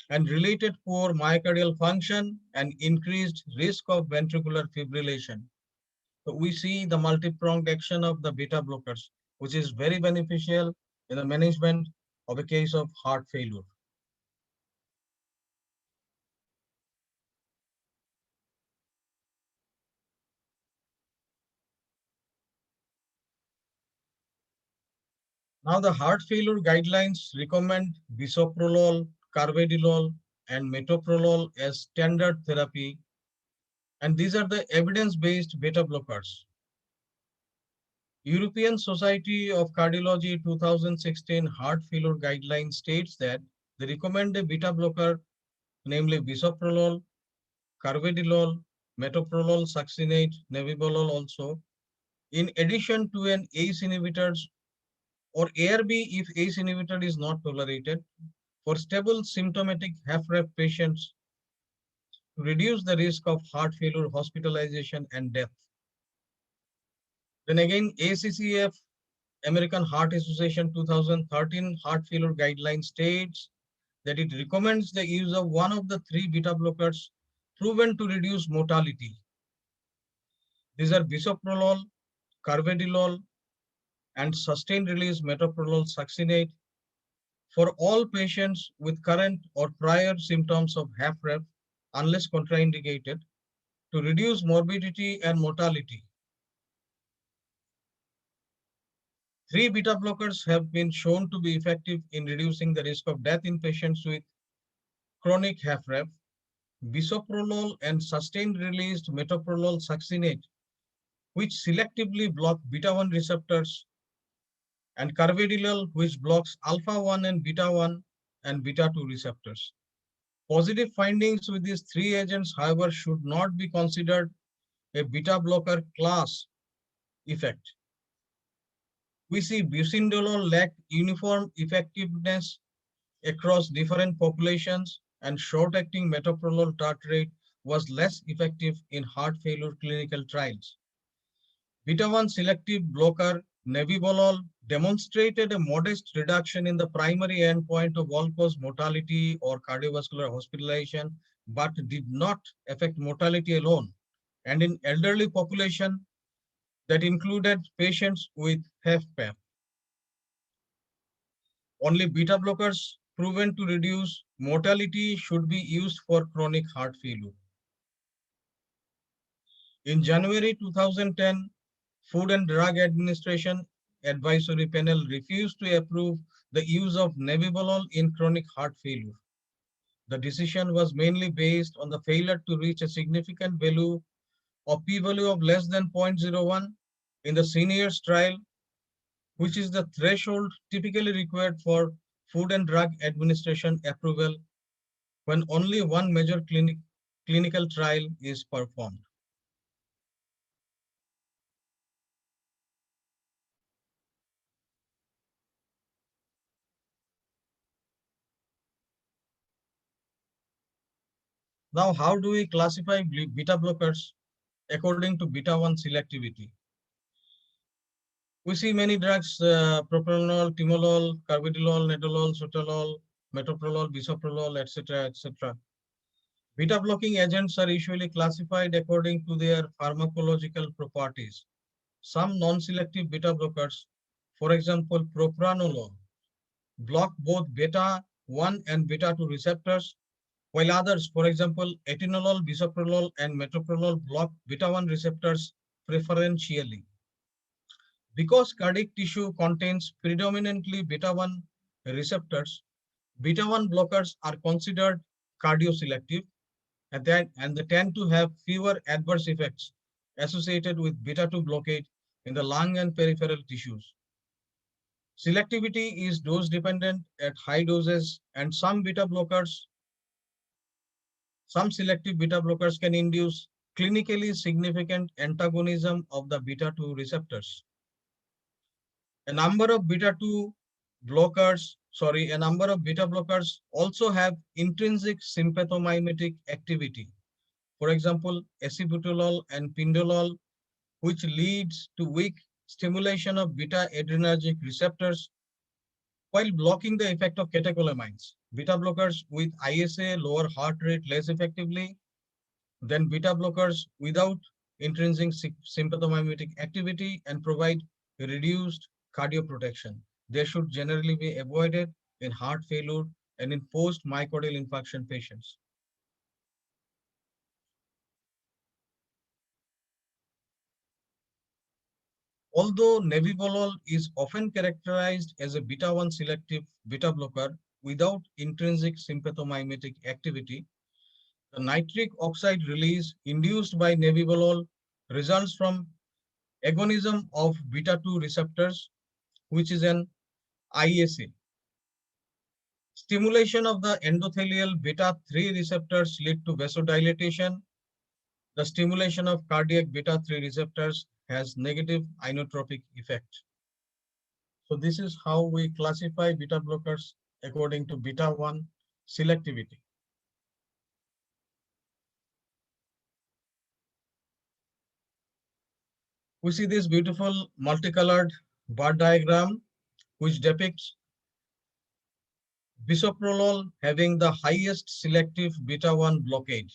and related poor myocardial function and increased risk of ventricular fibrillation. So we see the multi-pronged action of the beta blockers, which is very beneficial in the management of a case of heart failure. Now the heart failure guidelines recommend bisoprolol, carvedilol, and metoprolol as standard therapy, and these are the evidence-based beta blockers. European Society of Cardiology 2016 heart failure guideline states that they recommend a beta blocker, namely bisoprolol, carvedilol, metoprolol, succinate, nebivolol also, in addition to an ACE inhibitor or ARB if ACE inhibitor is not tolerated for stable symptomatic HFrEF patients to reduce the risk of heart failure, hospitalization, and death. Then again, ACCF, American Heart Association 2013 heart failure guideline states that it recommends the use of one of the three beta blockers proven to reduce mortality. These are bisoprolol, carvedilol, and sustained release metoprolol succinate for all patients with current or prior symptoms of HFrEF, unless contraindicated, to reduce morbidity and mortality. Three beta blockers have been shown to be effective in reducing the risk of death in patients with chronic HFrEF. Bisoprolol and sustained released metoprolol succinate, which selectively block beta 1 receptors, and carvedilol, which blocks alpha 1 and beta 1 and beta 2 receptors. Positive findings with these three agents, however, should not be considered a beta blocker class effect. We see bucindolol lacked uniform effectiveness across different populations, and short-acting metoprolol tartrate was less effective in heart failure clinical trials. Beta 1 selective blocker nebivolol demonstrated a modest reduction in the primary endpoint of all-cause mortality or cardiovascular hospitalization, but did not affect mortality alone. And in elderly population that included patients with HFpEF, only beta blockers proven to reduce mortality should be used for chronic heart failure. In January 2010, Food and Drug Administration advisory panel refused to approve the use of nebivolol in chronic heart failure. The decision was mainly based on the failure to reach a significant value of p-value of less than 0.01 in the seniors trial, which is the threshold typically required for Food and Drug Administration approval when only one major clinical trial is performed. Now, how do we classify beta blockers? according to beta 1 selectivity. We see many drugs, propranolol, timolol, carvedilol, nadolol, sotalol, metoprolol, bisoprolol, etc., etc. Beta blocking agents are usually classified according to their pharmacological properties. Some non-selective beta blockers, for example, propranolol, block both beta 1 and beta 2 receptors, while others, for example, atenolol, bisoprolol, and metoprolol, block beta 1 receptors preferentially. Because cardiac tissue contains predominantly beta 1 receptors, beta 1 blockers are considered cardioselective and they tend to have fewer adverse effects associated with beta 2 blockade in the lung and peripheral tissues. Selectivity is dose dependent at high doses, and some selective beta blockers can induce clinically significant antagonism of the beta 2 receptors. A number of beta blockers also have intrinsic sympathomimetic activity. For example, acebutolol and pindolol, which leads to weak stimulation of beta adrenergic receptors while blocking the effect of catecholamines. Beta blockers with ISA lower heart rate less effectively than beta blockers without intrinsic sympathomimetic activity and provide reduced cardioprotection. They should generally be avoided in heart failure and in post-myocardial infarction patients. Although nebivolol is often characterized as a beta 1 selective beta blocker without intrinsic sympathomimetic activity, the nitric oxide release induced by nebivolol results from agonism of beta 2 receptors, which is an ISA. Stimulation of the endothelial beta 3 receptors lead to vasodilatation. The stimulation of cardiac beta 3 receptors has negative inotropic effect. So this is how we classify beta blockers according to beta 1 selectivity. We see this beautiful multicolored bar diagram which depicts bisoprolol having the highest selective beta 1 blockade.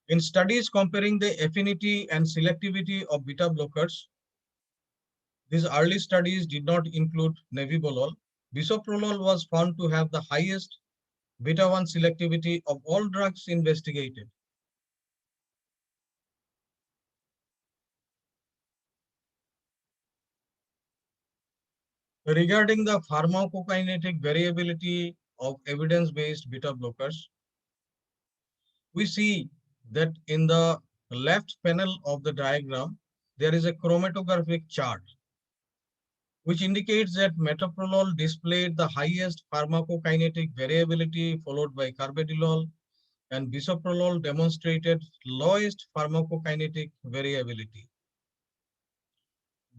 In studies comparing the affinity and selectivity of beta blockers, these early studies did not include nebivolol. Bisoprolol was found to have the highest beta 1 selectivity of all drugs investigated. Regarding the pharmacokinetic variability of evidence-based beta blockers, we see that in the left panel of the diagram, there is a chromatographic chart which indicates that metoprolol displayed the highest pharmacokinetic variability followed by carvedilol, and bisoprolol demonstrated lowest pharmacokinetic variability.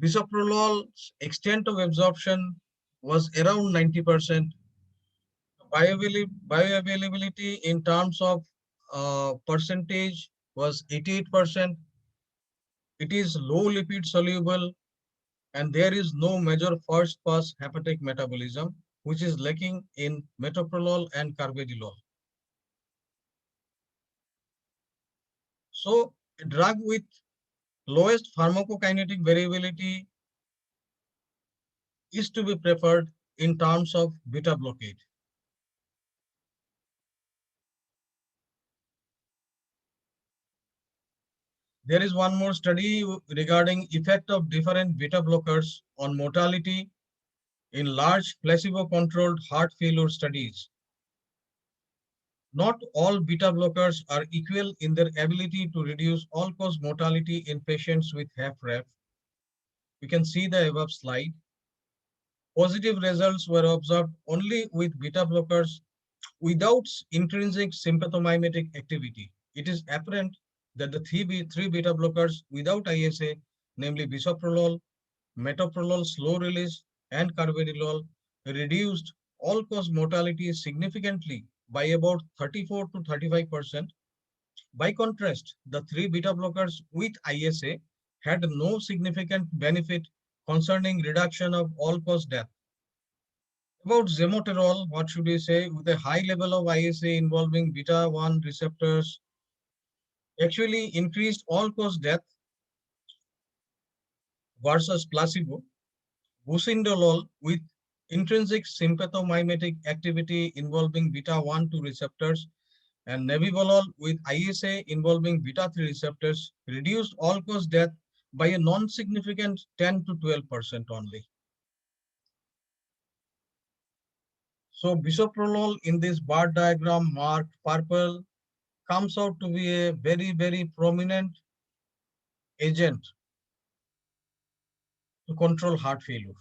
Bisoprolol's extent of absorption was around 90%. Bioavailability in terms of percentage was 88%. It is low lipid soluble and there is no major first pass hepatic metabolism, which is lacking in metoprolol and carvedilol. So a drug with lowest pharmacokinetic variability is to be preferred in terms of beta blockade. There is one more study regarding effect of different beta blockers on mortality in large placebo-controlled heart failure studies. Not all beta blockers are equal in their ability to reduce all-cause mortality in patients with HFrEF. You can see the above slide. Positive results were observed only with beta blockers without intrinsic sympathomimetic activity. It is apparent that the three beta blockers without ISA, namely bisoprolol, metoprolol slow release, and carvedilol, reduced all-cause mortality significantly by about 34 to 35%, By contrast, the three beta blockers with ISA had no significant benefit concerning reduction of all-cause death. About zemoterol, what should we say? With a high level of ISA involving beta 1 receptors, actually increased all-cause death versus placebo. Bucindolol with intrinsic sympathomimetic activity involving beta 1 2 receptors and nebivolol with ISA involving beta 3 receptors reduced all-cause death by a non-significant 10 to 12% only. So bisoprolol in this bar diagram marked purple comes out to be a very, very prominent agent to control heart failure.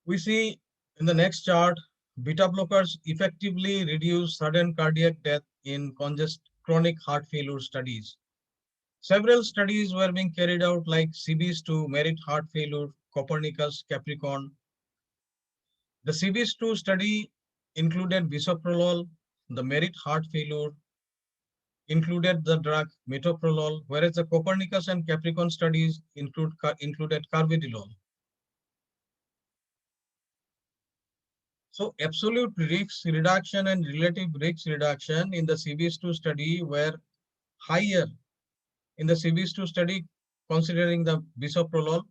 We see in the next chart, beta blockers effectively reduce sudden cardiac death in chronic heart failure studies. Several studies were being carried out like CBIS2, Merit Heart Failure, Copernicus, Capricorn. The CBIS2 study included bisoprolol, the Merit Heart Failure included the drug metoprolol, whereas the Copernicus and Capricorn studies included carvedilol. So absolute risk reduction and relative risk reduction in the CBIS2 study were higher in the CBIS2 study considering the bisoprolol,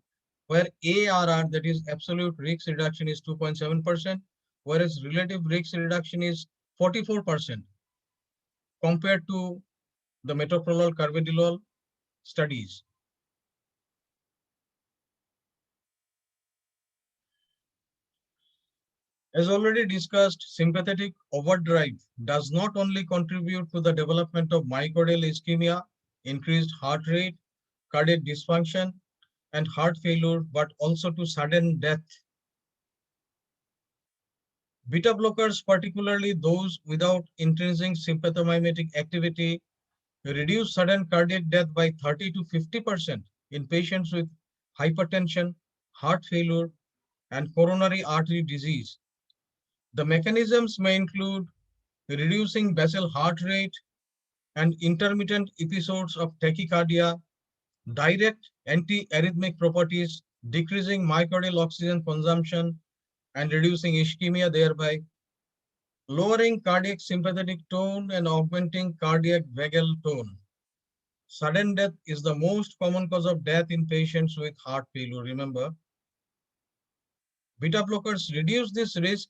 where ARR, that is absolute risk reduction, is 2.7%, whereas relative risk reduction is 44% compared to the metoprolol carvedilol studies. As already discussed, sympathetic overdrive does not only contribute to the development of myocardial ischemia, increased heart rate, cardiac dysfunction, and heart failure, but also to sudden death. Beta blockers, particularly those without intrinsic sympathomimetic activity, reduce sudden cardiac death by 30 to 50% in patients with hypertension, heart failure, and coronary artery disease. The mechanisms may include reducing basal heart rate and intermittent episodes of tachycardia, direct antiarrhythmic properties, decreasing myocardial oxygen consumption, and reducing ischemia, thereby lowering cardiac sympathetic tone and augmenting cardiac vagal tone. Sudden death is the most common cause of death in patients with heart failure. Remember, beta blockers reduce this risk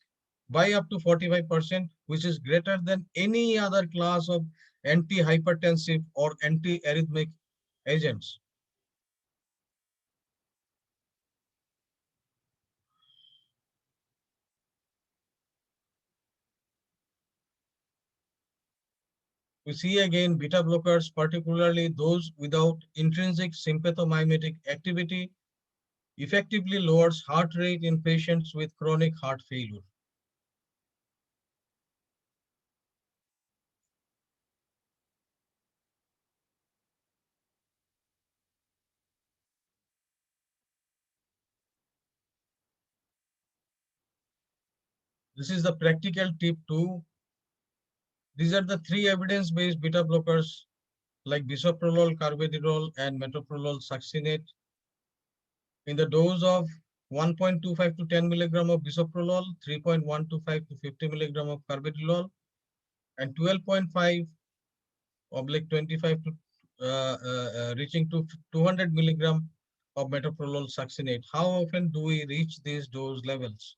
by up to 45%, which is greater than any other class of antihypertensive or antiarrhythmic agents. We see again beta blockers, particularly those without intrinsic sympathomimetic activity, effectively lowers heart rate in patients with chronic heart failure. This is the practical tip 2. These are the three evidence-based beta blockers like bisoprolol, carvedilol, and metoprolol succinate. In the dose of 1.25 to 10 milligram of bisoprolol, 3.125 to 50 milligram of carvedilol, and 12.5 oblique 25 to reaching to 200 milligram of metoprolol succinate. How often do we reach these dose levels?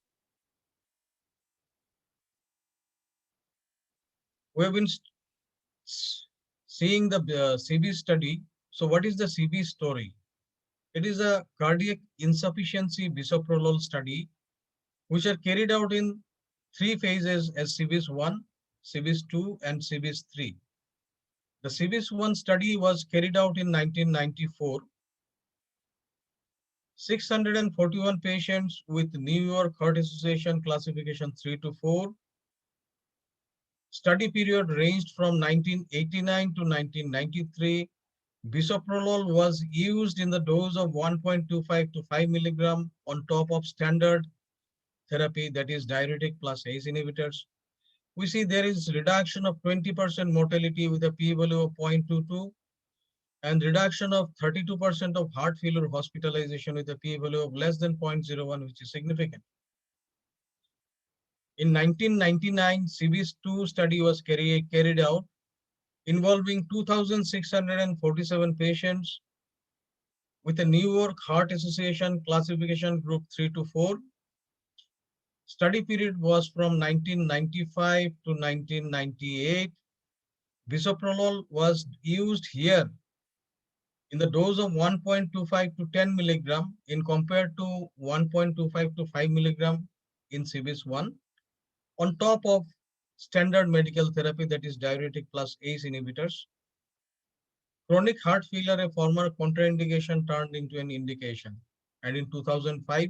We have been seeing the CB study. So what is the CB story? It is a cardiac insufficiency bisoprolol study, which are carried out in three phases as CBIS 1, CBIS 2, and CBIS 3. The CBIS 1 study was carried out in 1994. 641 patients with New York Heart Association classification 3 to 4. Study period ranged from 1989 to 1993. Bisoprolol was used in the dose of 1.25 to 5 milligram on top of standard therapy, that is diuretic plus ACE inhibitors, we see there is reduction of 20% mortality with a p-value of 0.22 and reduction of 32% of heart failure hospitalization with a p-value of less than 0.01, which is significant. In 1999, CBIS-2 study was carried out involving 2,647 patients with a New York Heart Association classification group 3 to 4. Study period was from 1995 to 1998. Bisoprolol was used here in the dose of 1.25 to 10 milligram in compared to 1.25 to 5 milligram in CBIS-1 on top of standard medical therapy, that is diuretic plus ACE inhibitors. Chronic heart failure, a former contraindication, turned into an indication. And in 2005,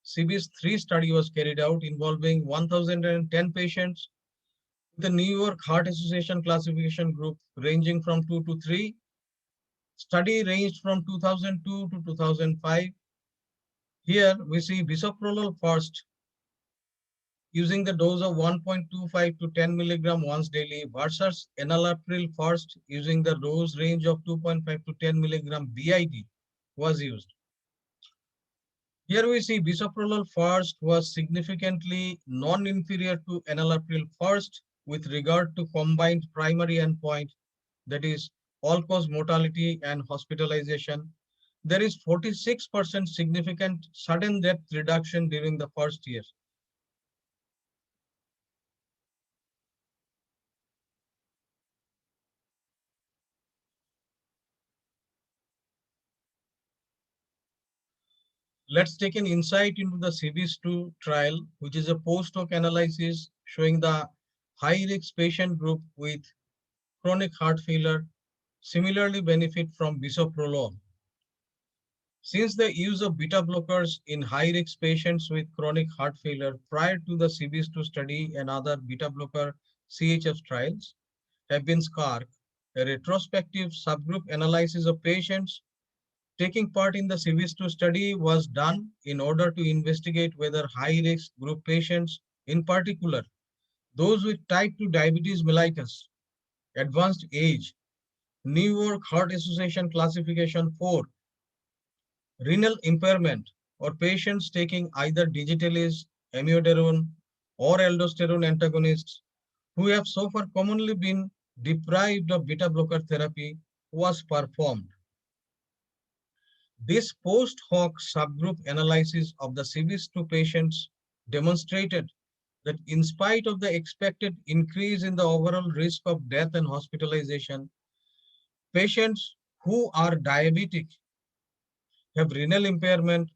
CBIS-3 study was carried out involving 1,010 patients with the New York Heart Association classification group ranging from 2 to 3. Study ranged from 2002 to 2005. Here we see bisoprolol first using the dose of 1.25 to 10 milligram once daily versus enalapril first using the dose range of 2.5 to 10 milligram BID was used. Here we see bisoprolol first was significantly non-inferior to enalapril first with regard to combined primary endpoint, that is all-cause mortality and hospitalization. There is 46% significant sudden death reduction during the first year. Let's take an insight into the CBIS-2 trial, which is a post-hoc analysis showing the high-risk patient group with chronic heart failure similarly benefit from bisoprolol. Since the use of beta blockers in high-risk patients with chronic heart failure prior to the CBIS-2 study and other beta blocker CHF trials have been scarce, a retrospective subgroup analysis of patients taking part in the CBIS-2 study was done in order to investigate whether high-risk group patients, in particular, those with type 2 diabetes mellitus, advanced age, New York Heart Association classification 4, renal impairment, or patients taking either digitalis, amiodarone, or aldosterone antagonists who have so far commonly been deprived of beta blocker therapy was performed. This post-hoc subgroup analysis of the CBIS-2 patients demonstrated that in spite of the expected increase in the overall risk of death and hospitalization, patients who are diabetic, have renal impairment,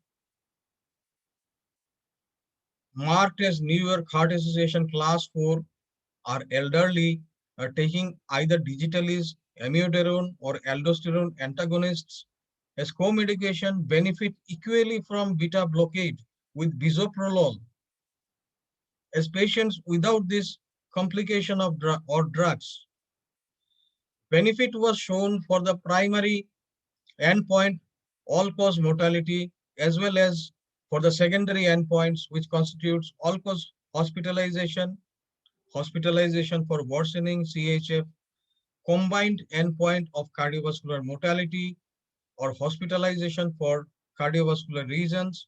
marked as New York Heart Association class 4, are elderly, are taking either digitalis, amiodarone, or aldosterone antagonists as co-medication benefit equally from beta blockade with bisoprolol as patients without this complication of drugs. Benefit was shown for the primary endpoint, all-cause mortality, as well as for the secondary endpoints, which constitutes all-cause hospitalization, hospitalization for worsening CHF, combined endpoint of cardiovascular mortality, or hospitalization for cardiovascular reasons,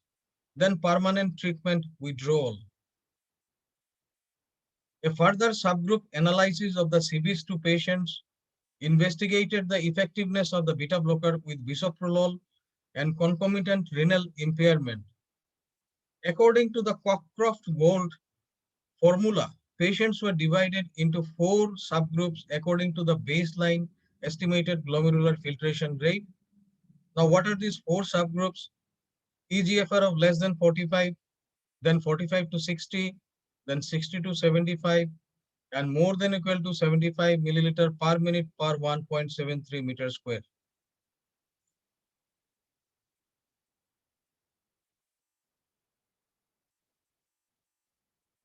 then permanent treatment withdrawal. A further subgroup analysis of the CBIS-2 patients investigated the effectiveness of the beta blocker with bisoprolol and concomitant renal impairment. According to the Cockcroft-Gold formula, patients were divided into 4 subgroups according to the baseline estimated glomerular filtration rate. Now, what are these 4 subgroups? eGFR of less than 45, then 45 to 60, then 60 to 75, and more than equal to 75 milliliter per minute per 1.73 meter square.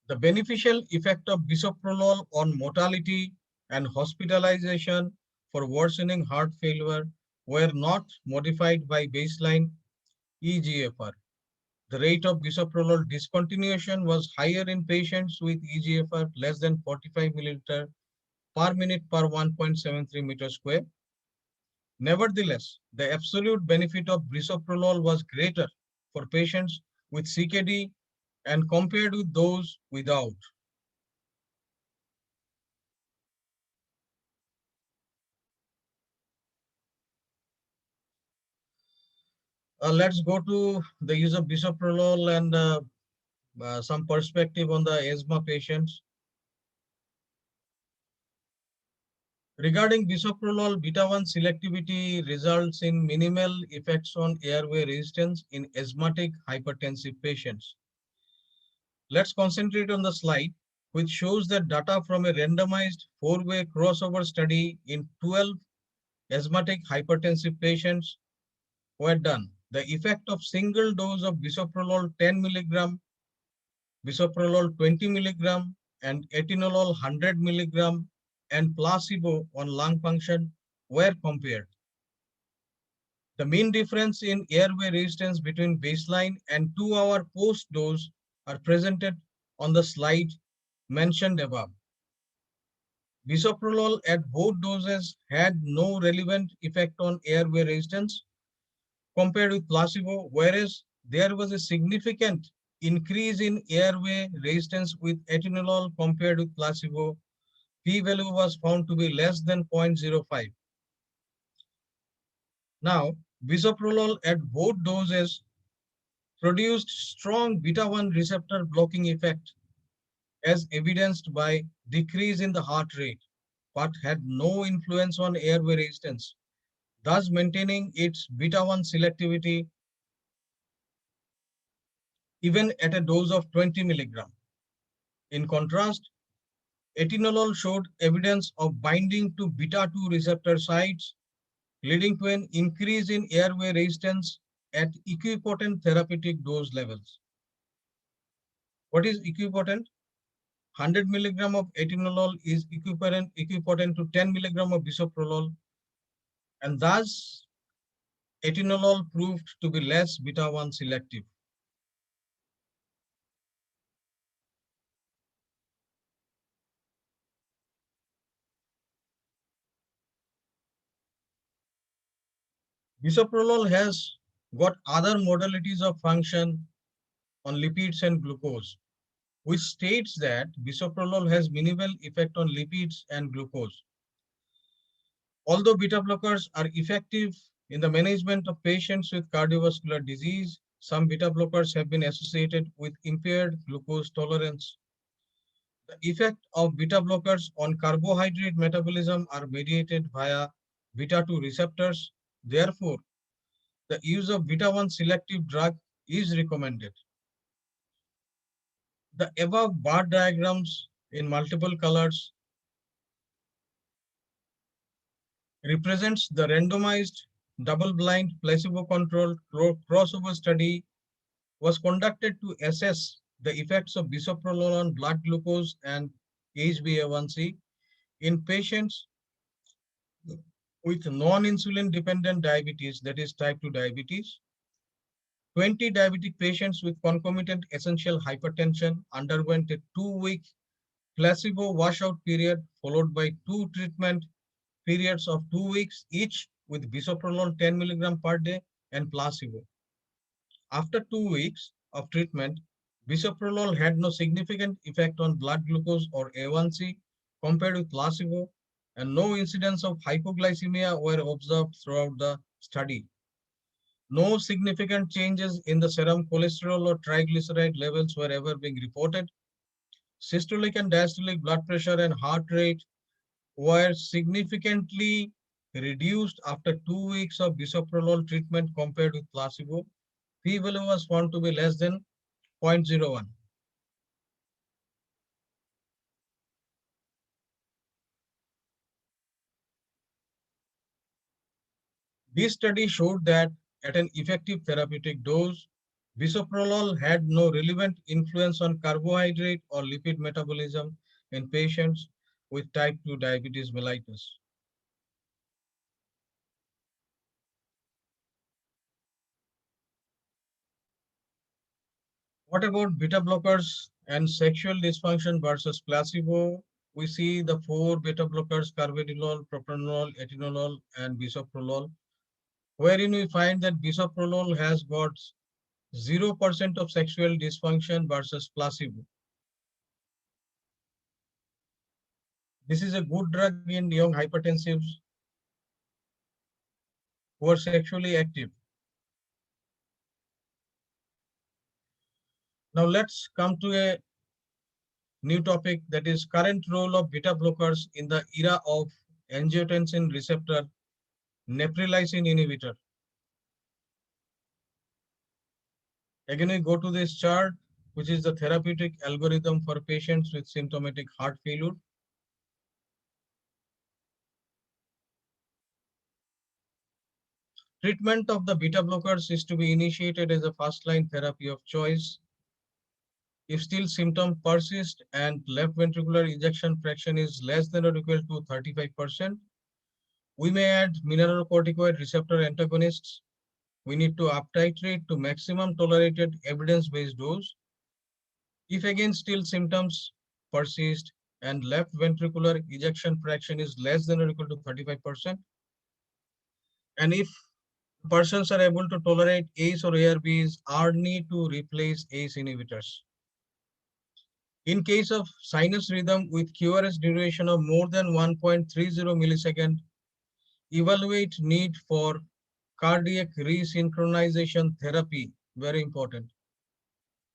The beneficial effect of bisoprolol on mortality and hospitalization for worsening heart failure were not modified by baseline eGFR. The rate of bisoprolol discontinuation was higher in patients with eGFR less than 45 milliliter per minute per 1.73 meter square. Nevertheless, the absolute benefit of bisoprolol was greater for patients with CKD and compared with those without. Let's go to the use of bisoprolol and some perspective on the asthma patients. Regarding bisoprolol, beta-1 selectivity results in minimal effects on airway resistance in asthmatic hypertensive patients. Let's concentrate on the slide, which shows that data from a randomized four-way crossover study in 12 asthmatic hypertensive patients were done. The effect of single dose of bisoprolol 10 milligram, bisoprolol 20 milligram, and atenolol 100 milligram and placebo on lung function were compared. The mean difference in airway resistance between baseline and 2-hour post-dose are presented on the slide mentioned above. Bisoprolol at both doses had no relevant effect on airway resistance compared with placebo, whereas there was a significant increase in airway resistance with atenolol compared with placebo. P-value was found to be less than 0.05. Now, bisoprolol at both doses produced strong beta-1 receptor blocking effect as evidenced by decrease in the heart rate, but had no influence on airway resistance, thus maintaining its beta-1 selectivity even at a dose of 20 milligram. In contrast, atenolol showed evidence of binding to beta-2 receptor sites, leading to an increase in airway resistance at equipotent therapeutic dose levels. What is equipotent? 100 milligram of atenolol is equipotent to 10 milligram of bisoprolol, and thus atenolol proved to be less beta-1 selective. Bisoprolol has got other modalities of function on lipids and glucose, which states that bisoprolol has minimal effect on lipids and glucose. Although beta blockers are effective in the management of patients with cardiovascular disease, some beta blockers have been associated with impaired glucose tolerance. The effect of beta blockers on carbohydrate metabolism are mediated via beta-2 receptors. Therefore, the use of beta-1 selective drug is recommended. The above bar diagrams in multiple colors represents the randomized double-blind placebo-controlled crossover study was conducted to assess the effects of bisoprolol on blood glucose and HbA1c in patients with non-insulin dependent diabetes, that is type 2 diabetes. 20 diabetic patients with concomitant essential hypertension underwent a 2-week placebo washout period followed by 2 treatment periods of 2 weeks each with bisoprolol 10 milligram per day and placebo. After 2 weeks of treatment, bisoprolol had no significant effect on blood glucose or A1C compared with placebo, and no incidence of hypoglycemia were observed throughout the study. No significant changes in the serum cholesterol or triglyceride levels were ever being reported. Systolic and diastolic blood pressure and heart rate were significantly reduced after 2 weeks of bisoprolol treatment compared with placebo. P-value was found to be less than 0.01. This study showed that at an effective therapeutic dose, bisoprolol had no relevant influence on carbohydrate or lipid metabolism in patients with type 2 diabetes mellitus. What about beta blockers and sexual dysfunction versus placebo? We see the four beta blockers: carvedilol, propranolol, atenolol, and bisoprolol, wherein we find that bisoprolol has got 0% of sexual dysfunction versus placebo. This is a good drug in young hypertensives who are sexually active. Now let's come to a new topic, that is current role of beta blockers in the era of angiotensin receptor neprilysin inhibitor. Again, we go to this chart, which is the therapeutic algorithm for patients with symptomatic heart failure. Treatment of the beta blockers is to be initiated as a first-line therapy of choice. If still symptoms persist and left ventricular ejection fraction is less than or equal to 35%, we may add mineralocorticoid receptor antagonists. We need to uptitrate to maximum tolerated evidence-based dose. If again still symptoms persist and left ventricular ejection fraction is less than or equal to 35%, and if persons are able to tolerate ACE or ARBs, are need to replace ACE inhibitors. In case of sinus rhythm with QRS duration of more than 1.30 millisecond, evaluate need for cardiac resynchronization therapy, very important.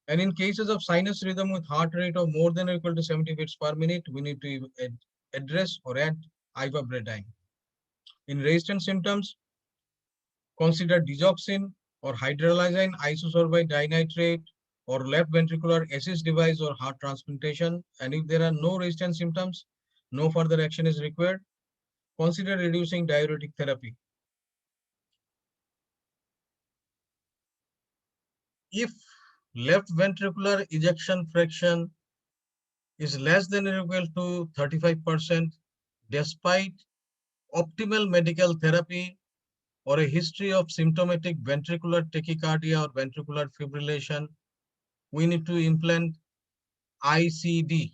And in cases of sinus rhythm with heart rate of more than or equal to 70 beats per minute, we need to address or add ivabradine. In resistant symptoms, consider digoxin or hydralazine isosorbide dinitrate or left ventricular assist device or heart transplantation. And if there are no resistant symptoms, no further action is required. Consider reducing diuretic therapy. If left ventricular ejection fraction is less than or equal to 35%, despite optimal medical therapy or a history of symptomatic ventricular tachycardia or ventricular fibrillation, we need to implant ICD.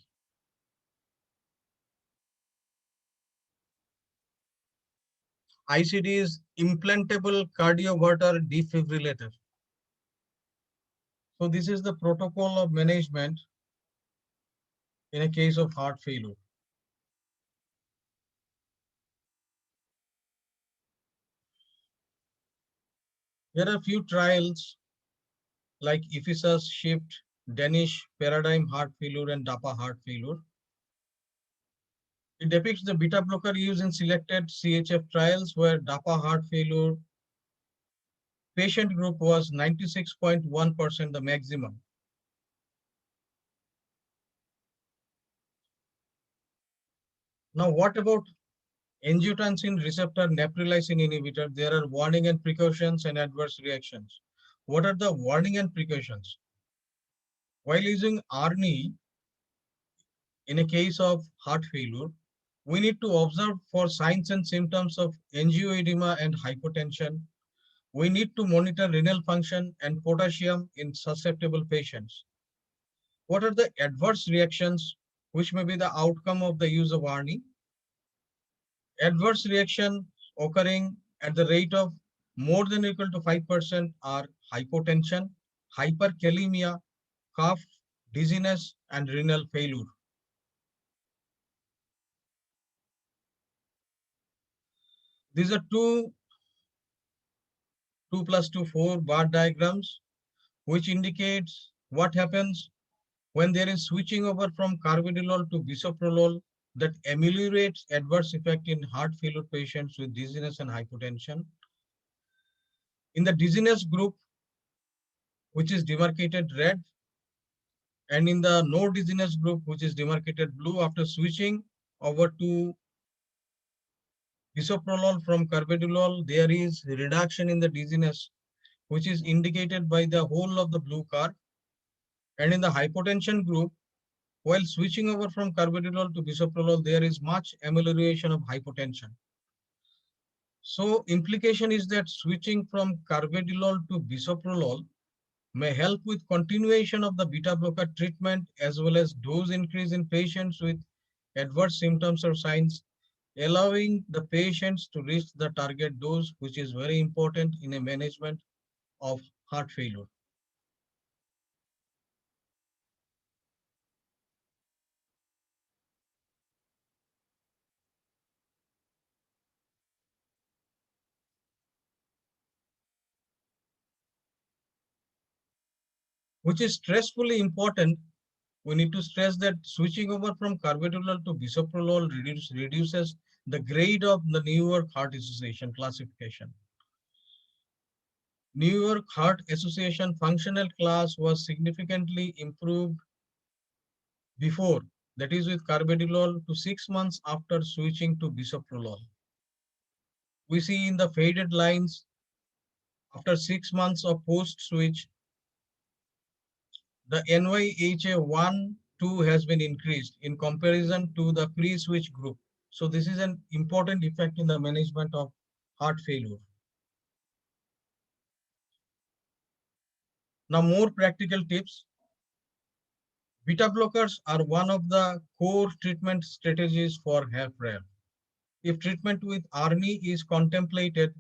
ICD is implantable cardioverter defibrillator. So this is the protocol of management in a case of heart failure. There are few trials like Ephesus, Shift, Danish, Paradigm heart failure, and DAPA heart failure. It depicts the beta blocker used in selected CHF trials where DAPA heart failure patient group was 96.1% the maximum. Now, what about angiotensin receptor neprilysin inhibitor? There are warning and precautions and adverse reactions. What are the warning and precautions? While using ARNI in a case of heart failure, we need to observe for signs and symptoms of angioedema and hypotension. We need to monitor renal function and potassium in susceptible patients. What are the adverse reactions which may be the outcome of the use of ARNI? Adverse reaction occurring at the rate of more than or equal to 5% are hypotension, hyperkalemia, cough, dizziness, and renal failure. These are 2+2 4 bar diagrams which indicates what happens when there is switching over from carvedilol to bisoprolol that ameliorates adverse effect in heart failure patients with dizziness and hypotension. In the dizziness group, which is demarcated red, and in the no dizziness group, which is demarcated blue, after switching over to bisoprolol from carvedilol, there is reduction in the dizziness, which is indicated by the whole of the blue curve. And in the hypotension group, while switching over from carvedilol to bisoprolol, there is much amelioration of hypotension. So implication is that switching from carvedilol to bisoprolol may help with continuation of the beta blocker treatment as well as dose increase in patients with adverse symptoms or signs, allowing the patients to reach the target dose, which is very important in a management of heart failure. Which is stressfully important. We need to stress that switching over from carvedilol to bisoprolol reduces the grade of the New York Heart Association classification. New York Heart Association functional class was significantly improved before, that is with carvedilol, to 6 months after switching to bisoprolol. We see in the faded lines, after 6 months of post-switch, the NYHA1, 2 has been increased in comparison to the pre-switch group. So this is an important effect in the management of heart failure. Now more practical tips. Beta blockers are one of the core treatment strategies for HFrEF. If treatment with ARNI is contemplated,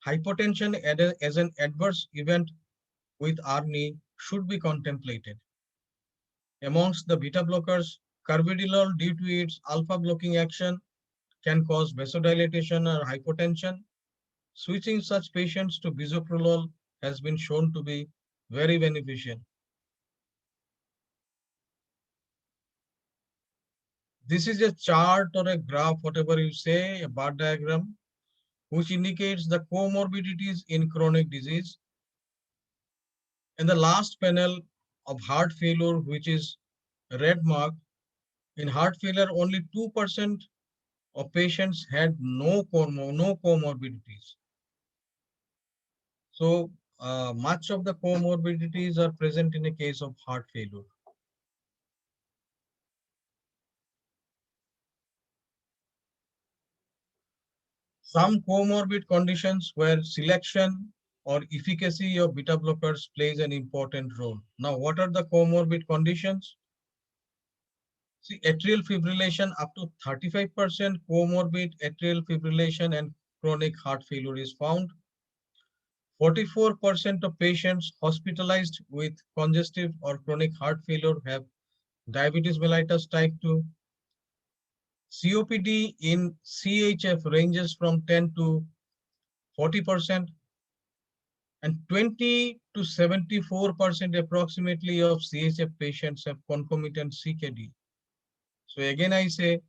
hypotension as an adverse event with ARNI should be contemplated. Amongst the beta blockers, carvedilol, due to its alpha blocking action, can cause vasodilatation or hypotension. Switching such patients to bisoprolol has been shown to be very beneficial. This is a chart or a graph, whatever you say, a bar diagram, which indicates the comorbidities in chronic disease. And the last panel of heart failure, which is red mark, in heart failure, only 2% of patients had no comorbidities. So much of the comorbidities are present in a case of heart failure. Some comorbid conditions where selection or efficacy of beta blockers plays an important role. Now, what are the comorbid conditions? See, atrial fibrillation up to 35% comorbid atrial fibrillation and chronic heart failure is found. 44% of patients hospitalized with congestive or chronic heart failure have diabetes mellitus type 2. COPD in CHF ranges from 10 to 40%, and 20 to 74% approximately of CHF patients have concomitant CKD. So again, I say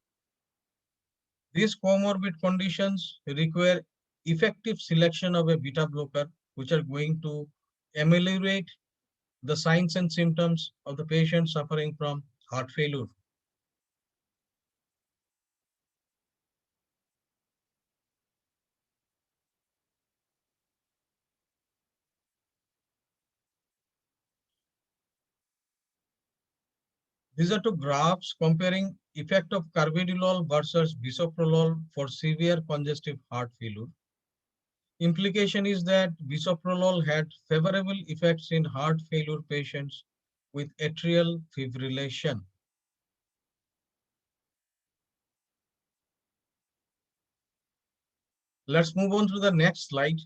these comorbid conditions require effective selection of a beta blocker, which are going to ameliorate the signs and symptoms of the patient suffering from heart failure. These are two graphs comparing effect of carvedilol versus bisoprolol for severe congestive heart failure. Implication is that bisoprolol had favorable effects in heart failure patients with atrial fibrillation. Let's move on to the next slide.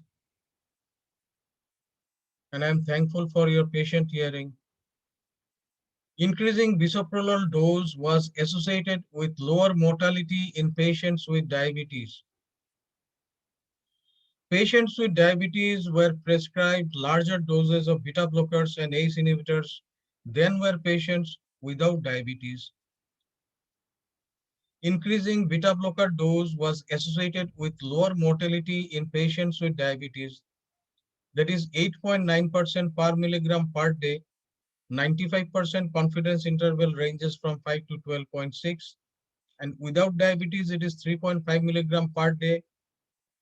And I'm thankful for your patient hearing. Increasing bisoprolol dose was associated with lower mortality in patients with diabetes. Patients with diabetes were prescribed larger doses of beta blockers and ACE inhibitors than were patients without diabetes. Increasing beta blocker dose was associated with lower mortality in patients with diabetes, that is 8.9% per milligram per day. 95% confidence interval ranges from 5 to 12.6, and without diabetes it is 3.5 milligram per day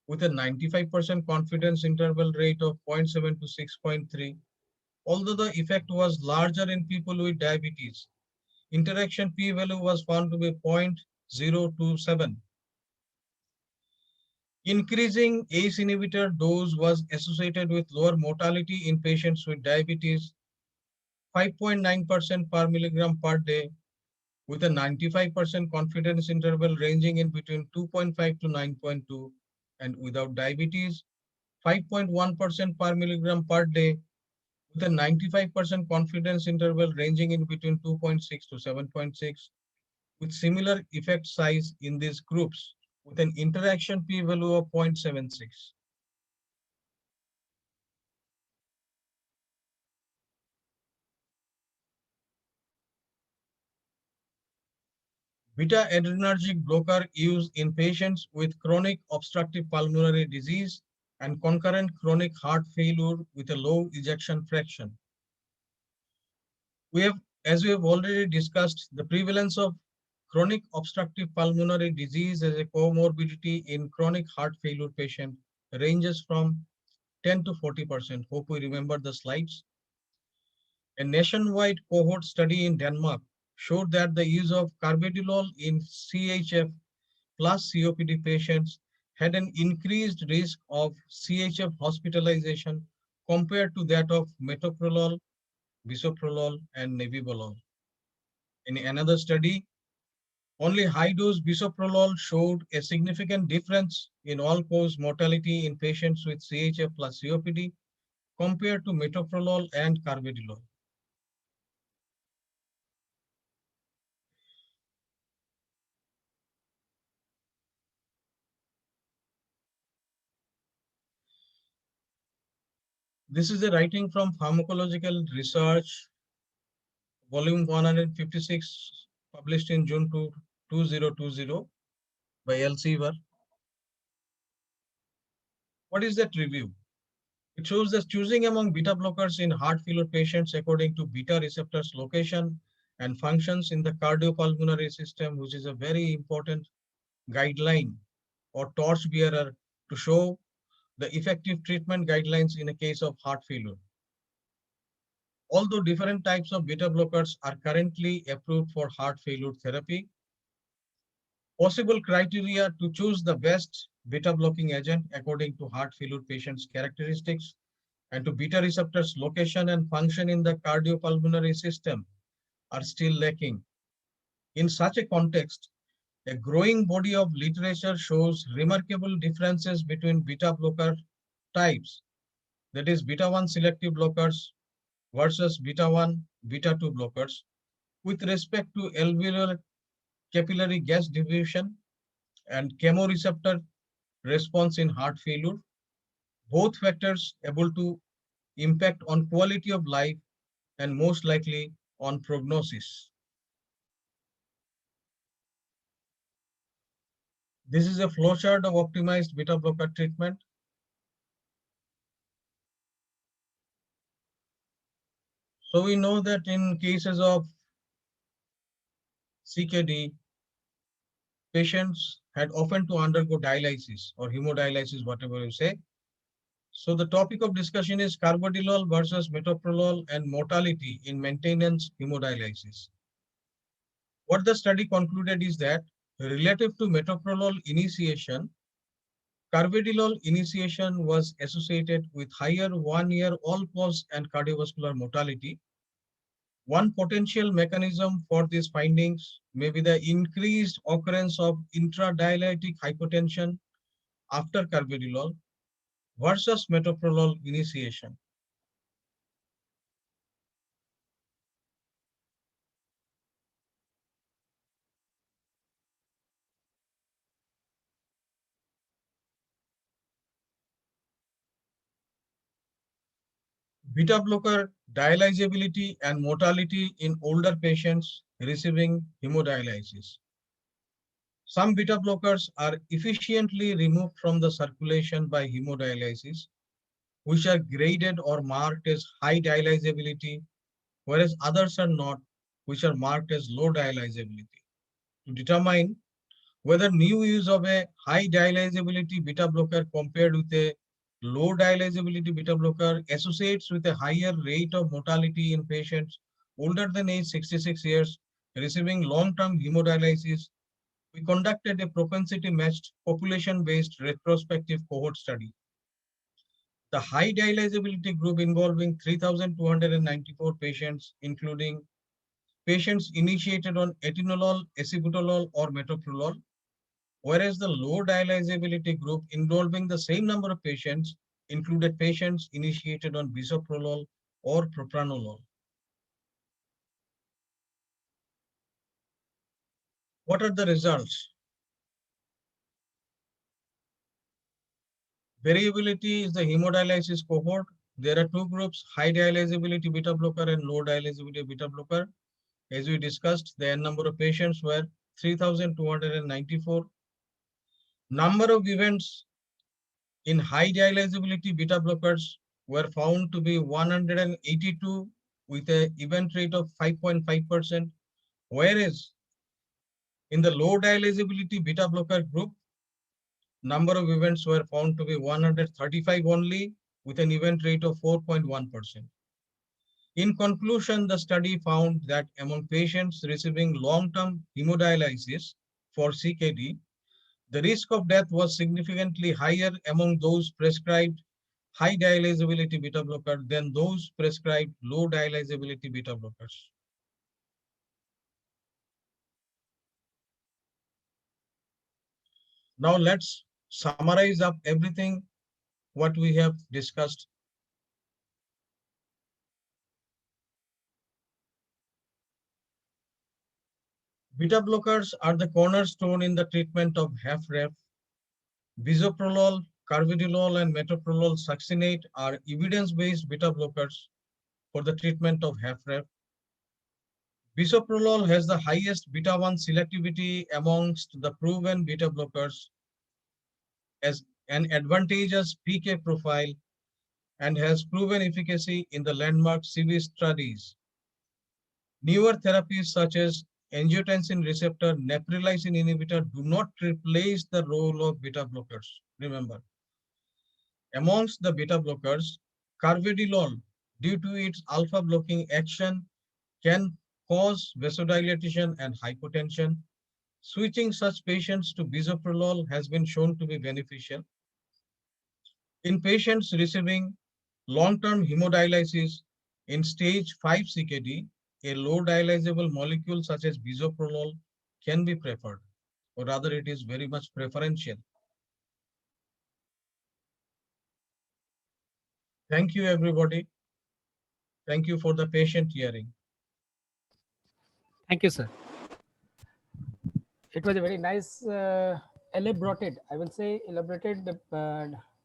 with a 95% confidence interval rate of 0.7 to 6.3. Although the effect was larger in people with diabetes, interaction p-value was found to be 0.027. Increasing ACE inhibitor dose was associated with lower mortality in patients with diabetes, 5.9% per milligram per day, with a 95% confidence interval ranging in between 2.5 to 9.2, and without diabetes, 5.1% per milligram per day, with a 95% confidence interval ranging in between 2.6 to 7.6, with similar effect size in these groups, with an interaction p-value of 0.76. Beta adrenergic blocker used in patients with chronic obstructive pulmonary disease and concurrent chronic heart failure with a low ejection fraction. We have, as we have already discussed, the prevalence of chronic obstructive pulmonary disease as a comorbidity in chronic heart failure patient ranges from 10 to 40%. Hope we remember the slides. A nationwide cohort study in Denmark showed that the use of carvedilol in CHF plus COPD patients had an increased risk of CHF hospitalization compared to that of metoprolol, bisoprolol, and nebivolol. In another study, only high-dose bisoprolol showed a significant difference in all-cause mortality in patients with CHF plus COPD compared to metoprolol and carvedilol. This is a writing from Pharmacological Research, volume 156, published in June 2020 by Elsevier. What is that review? It shows that choosing among beta blockers in heart failure patients according to beta receptors location and functions in the cardiopulmonary system, which is a very important guideline or torch bearer to show the effective treatment guidelines in a case of heart failure. Although different types of beta blockers are currently approved for heart failure therapy, possible criteria to choose the best beta blocking agent according to heart failure patients' characteristics and to beta receptors location and function in the cardiopulmonary system are still lacking. In such a context, a growing body of literature shows remarkable differences between beta blocker types, that is beta 1 selective blockers versus beta 1, beta 2 blockers with respect to alveolar capillary gas diffusion and chemoreceptor response in heart failure, both factors able to impact on quality of life and most likely on prognosis. This is a flowchart of optimized beta blocker treatment. So we know that in cases of CKD, patients had often to undergo dialysis or hemodialysis, whatever you say. So the topic of discussion is carvedilol versus metoprolol and mortality in maintenance hemodialysis. What the study concluded is that relative to metoprolol initiation, carvedilol initiation was associated with higher 1-year all-cause and cardiovascular mortality. One potential mechanism for these findings may be the increased occurrence of intradialytic hypotension after carvedilol versus metoprolol initiation. Beta blocker dialyzability and mortality in older patients receiving hemodialysis. Some beta blockers are efficiently removed from the circulation by hemodialysis, which are graded or marked as high dialyzability, whereas others are not, which are marked as low dialyzability. To determine whether new use of a high dialyzability beta blocker compared with a low dialyzability beta blocker associates with a higher rate of mortality in patients older than age 66 years receiving long-term hemodialysis we conducted a propensity-matched population-based retrospective cohort study. The high dialyzability group involving 3,294 patients, including patients initiated on atenolol, acebutolol, or metoprolol, whereas the low dialyzability group involving the same number of patients included patients initiated on bisoprolol or propranolol. What are the results? Variability is the hemodialysis cohort. There are two groups, high dialyzability beta blocker and low dialyzability beta blocker. As we discussed, the N number of patients were 3,294. Number of events in high dialyzability beta blockers were found to be 182 with an event rate of 5.5%, whereas in the low dialyzability beta blocker group, number of events were found to be 135 only with an event rate of 4.1%. In conclusion, the study found that among patients receiving long-term hemodialysis for CKD, the risk of death was significantly higher among those prescribed high dialyzability beta blocker than those prescribed low dialyzability beta blockers. Now let's summarize up everything what we have discussed. Beta blockers are the cornerstone in the treatment of HFrEF. Bisoprolol, carvedilol, and metoprolol succinate are evidence-based beta blockers for the treatment of HFrEF. Bisoprolol has the highest beta-1 selectivity amongst the proven beta blockers as an advantageous PK profile and has proven efficacy in the landmark CV studies. Newer therapies such as angiotensin receptor neprilysin inhibitor do not replace the role of beta blockers. Remember, amongst the beta blockers, carvedilol, due to its alpha blocking action, can cause vasodilatation and hypotension. Switching such patients to bisoprolol has been shown to be beneficial. In patients receiving long-term hemodialysis in stage 5 CKD, a low dialyzable molecule such as bisoprolol can be preferred, or rather it is very much preferential. Thank you, everybody. Thank you for the patient hearing. Thank you, sir. It was a very nice, elaborated, I will say, elaborated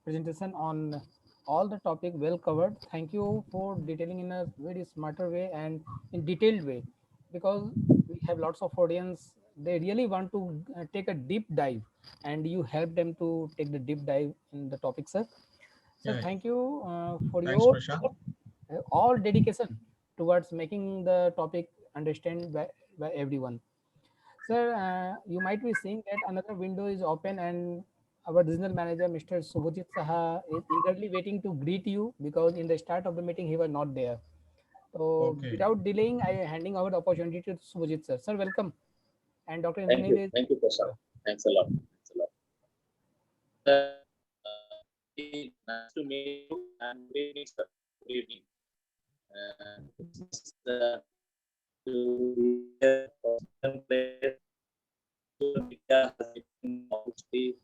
presentation on all the topic, well covered. Thank you for detailing in a very smarter way and in detailed way, because we have lots of audience. They really want to take a deep dive, and you help them to take the deep dive in the topic, sir. Sir, Yeah, thank you for thanks, your Prashant. all dedication towards making the topic understand by everyone. Sir, you might be seeing that another window is open and our regional manager, Mr. Subhajit Saha, is eagerly waiting to greet you because in the start of the meeting he was not there. So Okay. without delaying, I am handing over the opportunity to Subhajit sir. Sir, welcome. And Dr. Thank Indraneer you. is Thank you, Prashant. Thanks a lot. Thanks a lot. Very nice to meet you and good evening, sir. Good evening. It's to be here for some place. Social media has given opportunity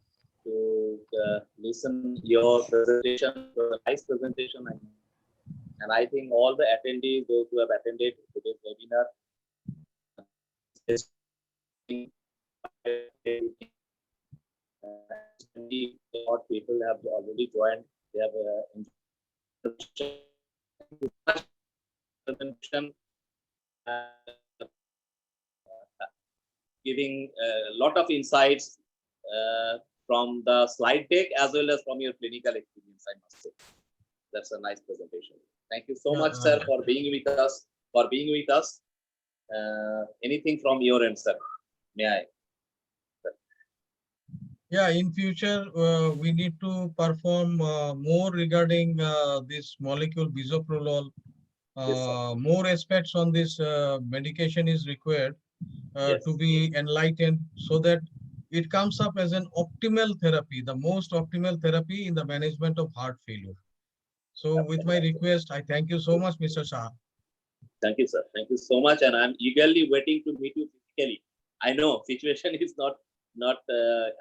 to listen your presentation. It was a nice presentation, and I think all the attendees, those who have attended today's webinar, what people have already joined. They have presentation, giving a lot of insights from the slide deck as well as from your clinical experience, I must say. That's a nice presentation. Thank you so much, sir, for being with us. Anything from your end, sir? May I? Yeah, in future, we need to perform more regarding this molecule bisoprolol. Yes, sir. More aspects on this medication is required. to Yes, be enlightened so that it comes up as an optimal therapy, the most optimal therapy in the management of heart failure. So with my absolutely. request, I thank you so much, Mr. Shah. Thank you, sir. Thank you so much, and I'm eagerly waiting to meet you physically. I know situation is not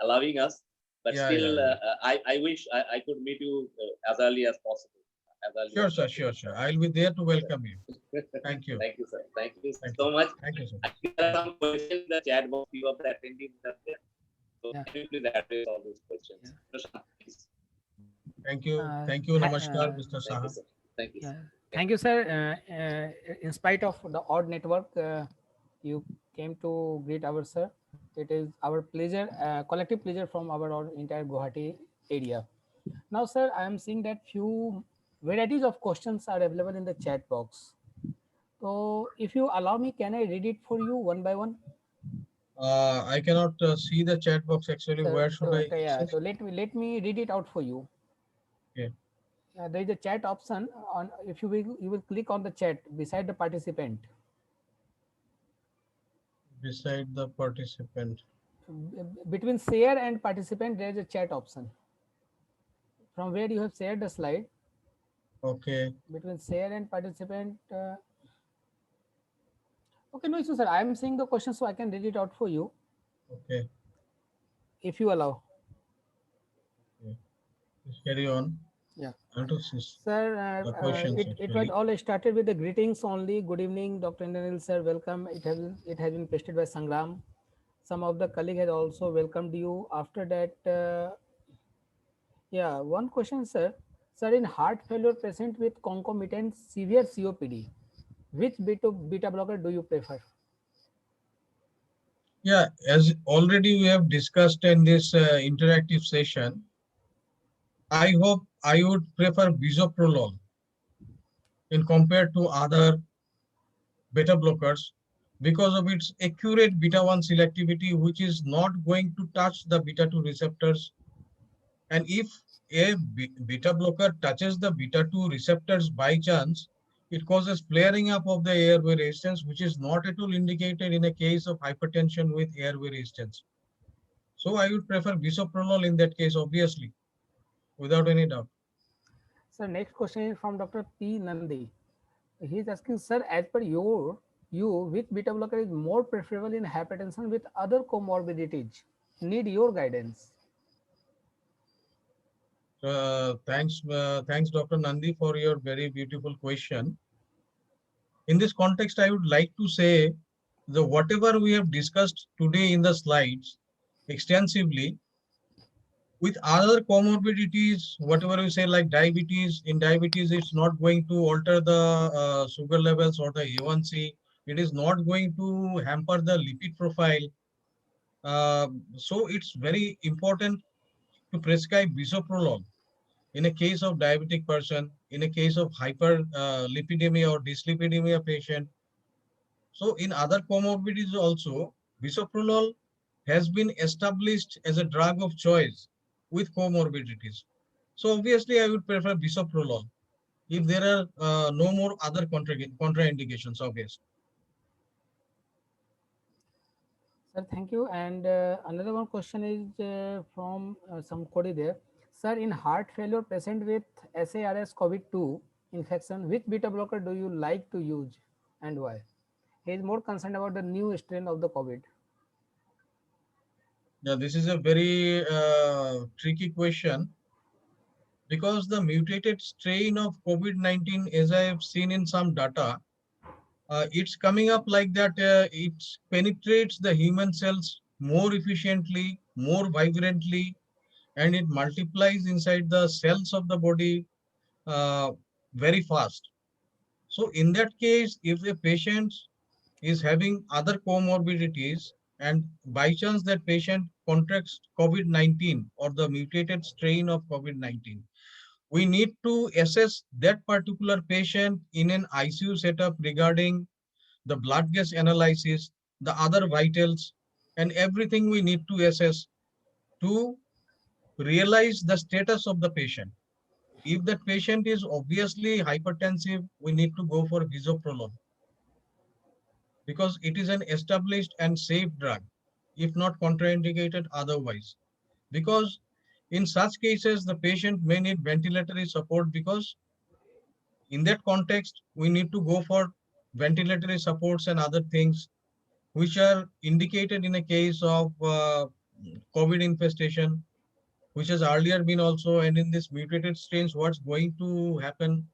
allowing us, but Yeah, still, yeah, yeah. I wish I could meet you as early as possible. As early Sure, as sir, sure, possible. sure. I'll be there to welcome you. Thank you. Thank you, sir. Thank you so Thank you. much. Thank you so I much. think there are Thank you. some questions in the chat box. Few of the attendees are there. So Yeah, can you please address all those yeah. questions? Prashant, please. Thank you. Uh, Thank you. ha- Namaskar, Mr. Thank you, Saha. sir. Thank you, yeah. sir. Thank Thank you. you, sir. In spite of the odd network, you came to greet our sir. It is our pleasure, collective pleasure from our entire Guwahati area. Now, sir, I am seeing that few varieties of questions are available in the chat box. So, if you allow me, can I read it for you one by one? I cannot see the chat box actually. So, Where should I okay, yeah. access? So let me read it out for you. Okay. There is a chat option on. If you will click on the chat beside the participant. Beside the participant. Between share and participant, there is a chat option. From where you have shared the slide, Okay. between share and participant. Okay, no issue, sir. I am seeing the question, so I can read it out for you Okay. if you allow. Okay. Please carry on. Yeah. I want to see Sir, the questions it was actually. all started with the greetings only. Good evening, Dr. Indranil sir. Welcome. It has been pasted by Sangram. Some of the colleague had also welcomed you. After that, yeah, one question, sir. Sir, in heart failure patient with concomitant severe COPD, which beta blocker do you prefer? Yeah, as already we have discussed in this interactive session, I hope I would prefer bisoprolol in compared to other beta blockers because of its accurate beta 1 selectivity, which is not going to touch the beta 2 receptors. And if a beta blocker touches the beta 2 receptors by chance, it causes flaring up of the airway resistance, which is not at all indicated in a case of hypertension with airway resistance. So I would prefer bisoprolol in that case, obviously, without any doubt. Sir, next question is from Dr. P. Nandi. He is asking, sir, as per you, which beta blocker is more preferable in hypertension with other comorbidities? Need your guidance. Thanks, Dr. Nandi, for your very beautiful question. In this context, I would like to say the whatever we have discussed today in the slides extensively with other comorbidities, whatever we say like diabetes, in diabetes, it's not going to alter the sugar levels or the A1C. It is not going to hamper the lipid profile. So it's very important to prescribe bisoprolol in a case of diabetic person, in a case of hyperlipidemia or dyslipidemia patient. So in other comorbidities also, bisoprolol has been established as a drug of choice with comorbidities. So obviously I would prefer bisoprolol if there are no more other contraindications, obviously. Sir, thank you. And another one question is from some Kodi there. Sir, in heart failure patient with SARS COVID-2 infection, which beta blocker do you like to use and why? He is more concerned about the new strain of the COVID. Yeah, this is a very tricky question because the mutated strain of COVID-19, as I have seen in some data, it's coming up like that. It penetrates the human cells more efficiently, more vibrantly, and it multiplies inside the cells of the body uh, very fast. So in that case, if a patient is having other comorbidities and by chance that patient contracts COVID-19 or the mutated strain of COVID-19, we need to assess that particular patient in an ICU setup regarding the blood gas analysis, the other vitals, and everything we need to assess to realize the status of the patient. If that patient is obviously hypertensive, we need to go for bisoprolol. because it is an established and safe drug, if not contraindicated otherwise. Because in such cases, the patient may need ventilatory support because in that context, we need to go for ventilatory supports and other things which are indicated in a case of COVID infestation, which has earlier been also, and in this mutated strains, what's going to happen,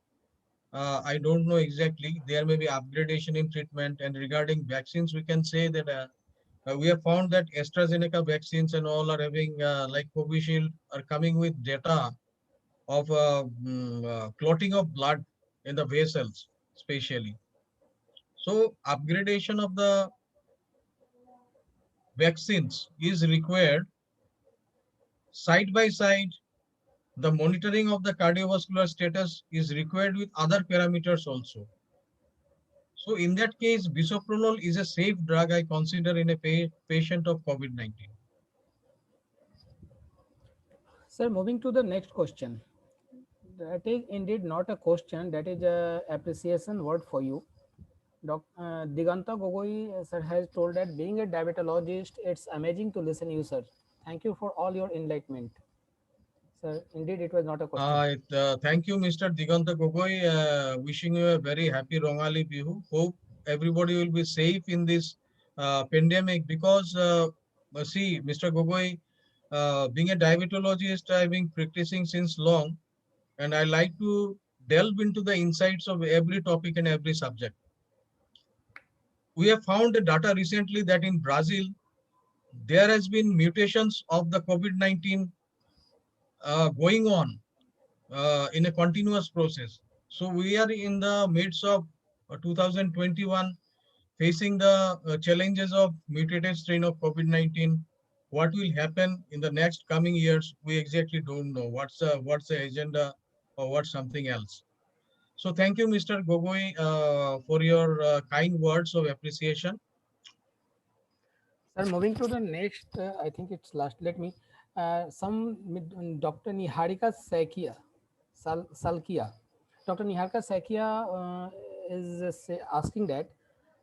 I don't know exactly. There may be upgradation in treatment. And regarding vaccines, we can say that we have found that AstraZeneca vaccines and all are having, like Covishield, are coming with data of clotting of blood in the vessels, especially. So upgradation of the vaccines is required side by side. The monitoring of the cardiovascular status is required with other parameters also. So in that case, bisoprolol is a safe drug I consider in a patient of COVID-19. Sir, moving to the next question. That is indeed not a question, that is a appreciation word for you. Diganta Gogoi sir has told that being a diabetologist, it's amazing to listen you, sir. Thank you for all your enlightenment. Sir, indeed it was not a question. Thank you, Mr. Diganta Gogoi. Wishing you a very happy Rongali Bihu. Hope everybody will be safe in this pandemic because, see, Mr. Gogoi, being a diabetologist, I've been practicing since long, and I like to delve into the insights of every topic and every subject. We have found the data recently that in Brazil, there has been mutations of the COVID-19 going on in a continuous process. So we are in the midst of 2021 facing the challenges of mutated strain of COVID-19. What will happen in the next coming years? We exactly don't know. What's the agenda or what's something else? So thank you, Mr. Gogoi, for your kind words of appreciation. Sir, moving to the next, I think it's last. Let me. Dr. Niharika Sakia, Salkia. Dr. Niharika Sakia asking that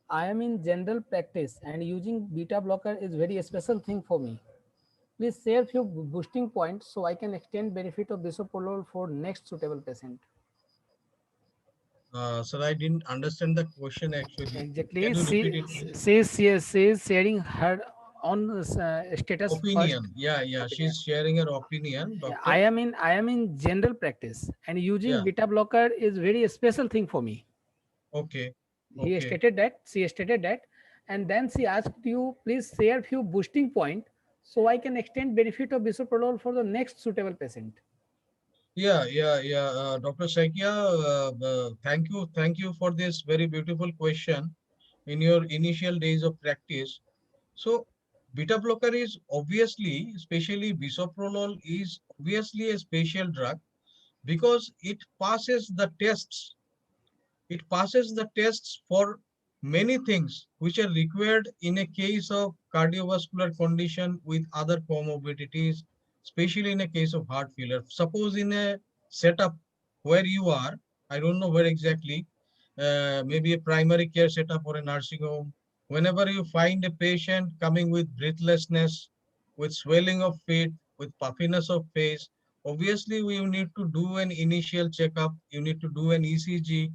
I am in general practice and using beta blocker is very special thing for me. Please share few boosting points so I can extend benefit of bisoprolol for next suitable patient. Sir, I didn't understand the question actually. Can Exactly. you repeat She it, please? says sharing her on status first. Opinion. Yeah, yeah. Opinion. She's sharing her opinion, Yeah, doctor. I am in general practice and using Yeah. beta blocker is very special thing for me. Okay. He Okay. stated that, she stated that, and then she asked you please share few boosting point so I can extend benefit of bisoprolol for the next suitable patient. Yeah, yeah, yeah. Dr. Shaikia, thank you for this very beautiful question in your initial days of practice. So, beta blocker is obviously, especially bisoprolol, is obviously a special drug because it passes the tests. It passes the tests for many things which are required in a case of cardiovascular condition with other comorbidities, especially in a case of heart failure. Suppose in a setup where you are, I don't know where exactly, maybe a primary care setup or a nursing home, whenever you find a patient coming with breathlessness, with swelling of feet, with puffiness of face, obviously we need to do an initial checkup, you need to do an ECG,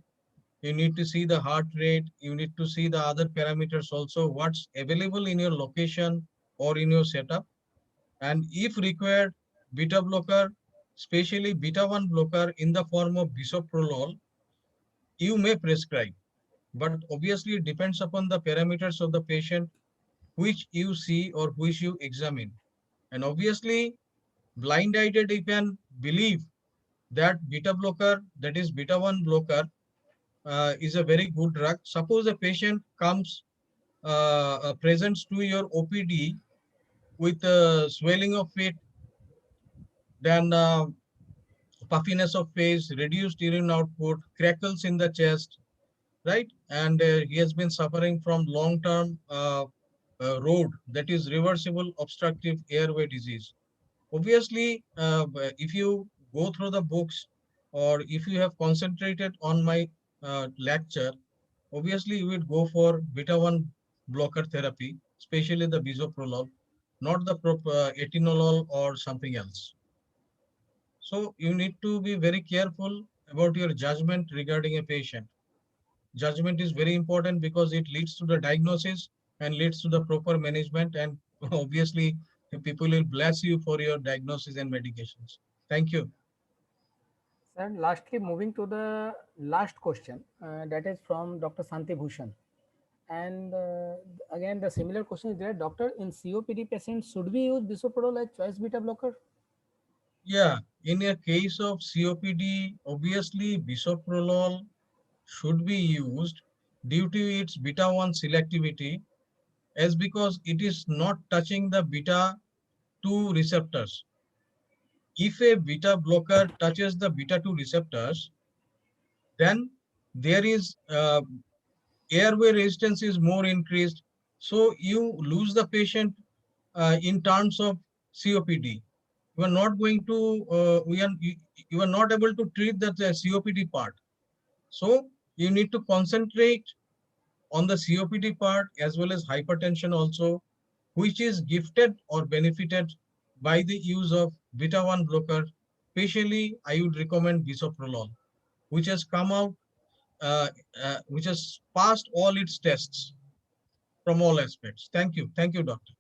you need to see the heart rate, you need to see the other parameters also, what's available in your location or in your setup. And if required, beta blocker, especially beta 1 blocker in the form of bisoprolol, you may prescribe. But obviously it depends upon the parameters of the patient which you see or which you examine. And obviously, blind-eyed you can believe that beta blocker, that is beta 1 blocker, is a very good drug. Suppose a patient comes, presents to your OPD with swelling of feet, then puffiness of face, reduced urine output, crackles in the chest, right? And he has been suffering from long-term road, that is reversible obstructive airway disease. Obviously, if you go through the books or if you have concentrated on my lecture, obviously you would go for beta 1 blocker therapy, especially the bisoprolol, not the atenolol or something else. So you need to be very careful about your judgment regarding a patient. Judgment is very important because it leads to the diagnosis and leads to the proper management, and obviously the people will bless you for your diagnosis and medications. Thank you. And lastly, moving to the last question, that is from Dr. Santi Bhushan. And again, the similar question is there, doctor, in COPD patients, should we use bisoprolol as choice beta blocker? Yeah, in a case of COPD, obviously bisoprolol should be used due to its beta 1 selectivity, as because it is not touching the beta 2 receptors. If a beta blocker touches the beta 2 receptors, then there is airway resistance is more increased. So you lose the patient in terms of COPD. You are not going to, you are not able to treat the COPD part. So you need to concentrate on the COPD part as well as hypertension also, which is gifted or benefited by the use of beta 1 blocker. Especially, I would recommend bisoprolol, which has come out, uh, which has passed all its tests from all aspects. Thank you. Thank you, doctor.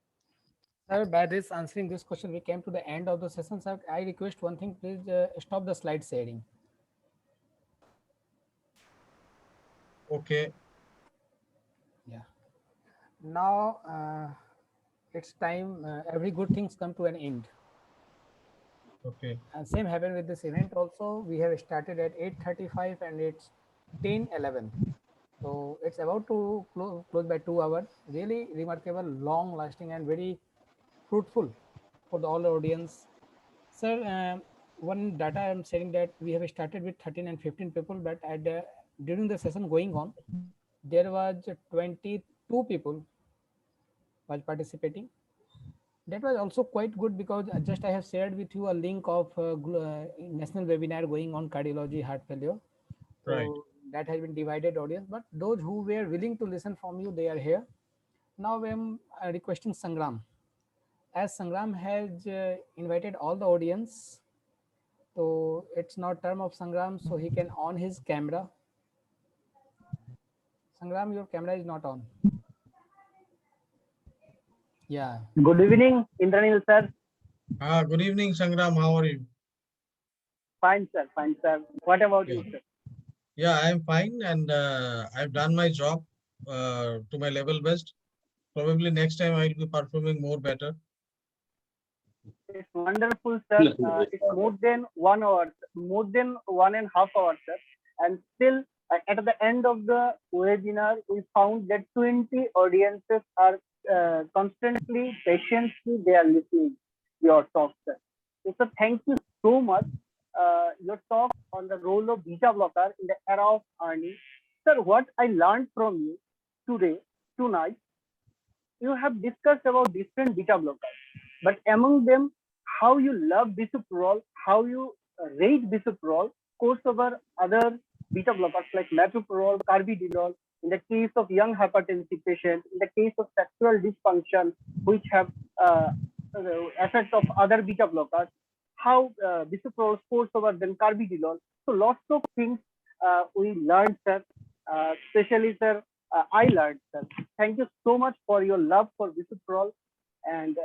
Sir, by this answering this question, we came to the end of the session. Sir, I request one thing, please stop the slide sharing. Okay. Yeah. Now it's time. Every good things come to an end. Okay. And same happened with this event also. We have started at 8:35 and it's 10:11. So it's about to close by 2 hours. Really remarkable, long lasting, and very fruitful for the all audience. Sir, one data I'm sharing that we have started with 13 and 15 people, but at during the session going on, there was 22 people was participating. That was also quite good because just I have shared with you a link of national webinar going on cardiology heart failure. Right. So that has been divided audience, but those who were willing to listen from you, they are here. Now I'm requesting Sangram. As Sangram has invited all the audience, so it's not term of Sangram, so he can on his camera. Sangram, your camera is not on. Yeah. Good evening, Indranil sir. Good evening, Sangram. How are you? Fine, sir. Fine, sir. What about Yeah. you, sir? Yeah, I'm fine, and I've done my job to my level best. Probably next time I'll be performing more better. It's wonderful, sir. It's more than 1 hour, more than 1.5 hours, sir. And still, at the end of the webinar, we found that 20 audiences are constantly, patiently, they are listening your talk, sir. So thank you so much. Your talk on the role of beta blocker in the era of earning. Sir, what I learned from you today, tonight, you have discussed about different beta blockers, but among them, how you love bisoprolol, how you rate bisoprolol, course over other beta blockers like metoprolol, carbidiol, in the case of young hypertensive patients, in the case of sexual dysfunction, which have effect of other beta blockers, how bisoprolol scores over than carbidiol. So lots of things we learned, sir. Especially, sir, I learned, sir. Thank you so much for your love for bisoprolol, and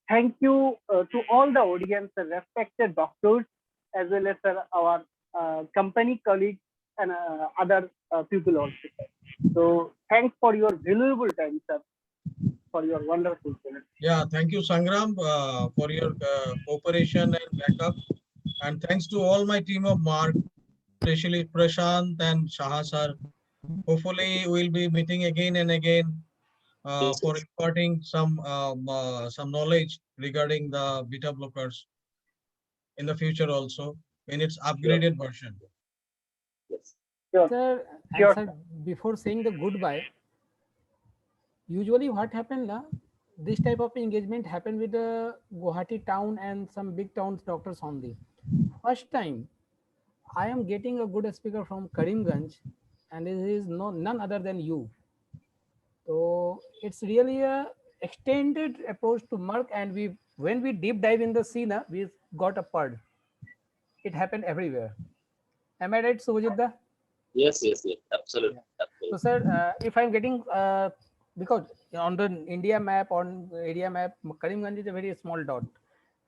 thank you to all the audience, respected doctors, as well as our company colleagues and other people also. Sir. So thanks for your valuable time, sir, for your wonderful service. Yeah, thank you, Sangram, for your cooperation and backup. And thanks to all my team of Mark, especially Prashant and Shaha sir. Hopefully, we'll be meeting again and again for imparting some knowledge regarding the beta blockers in the future also in its upgraded version. Yes. Sure, Sir, and sure, sir, sir. before saying the goodbye, usually what happened na, this type of engagement happened with the Guwahati town and some big towns doctors only. First time I am getting a good speaker from Karimganj and this is none other than you. So it's really a extended approach to Merck, and we when we deep dive in the scene, we got a purge. It happened everywhere. Am I right, Sujitda? Yes, yes, yes. Yeah. Absolutely, So, absolutely. sir, if I'm getting because on the India map, on area map, Karimganj is a very small dot,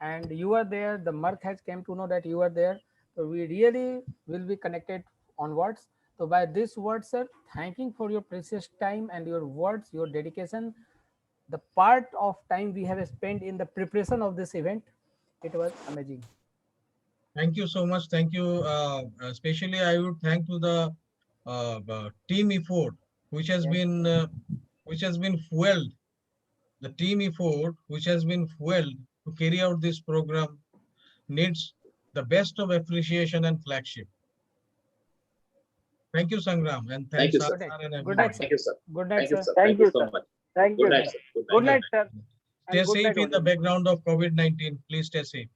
and you are there. The Merck has came to know that you are there. So we really will be connected onwards. So by this word, sir, thanking for your precious time and your words, your dedication, the part of time we have spent in the preparation of this event, it was amazing. Thank you so much. Thank you. Especially, I would thank to the team effort, which has Yes, been fueled. The team effort, which has been fueled to carry out this program, needs the best of appreciation and flagship. Thank you, Sangram, and Thank thanks, you, Sir sir. good night, and good night, everybody. sir. Thank you, sir. Good night, Thank you, sir. sir. Thank Thank you you, so sir. much. Thank Good you, night, sir. sir. Good Good night. Thank night, you. sir, Stay and good safe night, in the audience. background of COVID-19. Please stay safe.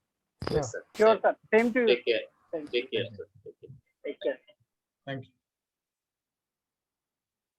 Yes, Sure. sir. Sure, Same. sir. Same to you. Take care. Thank you. Take care, Thank you. sir. Take care. Take care. Thank you.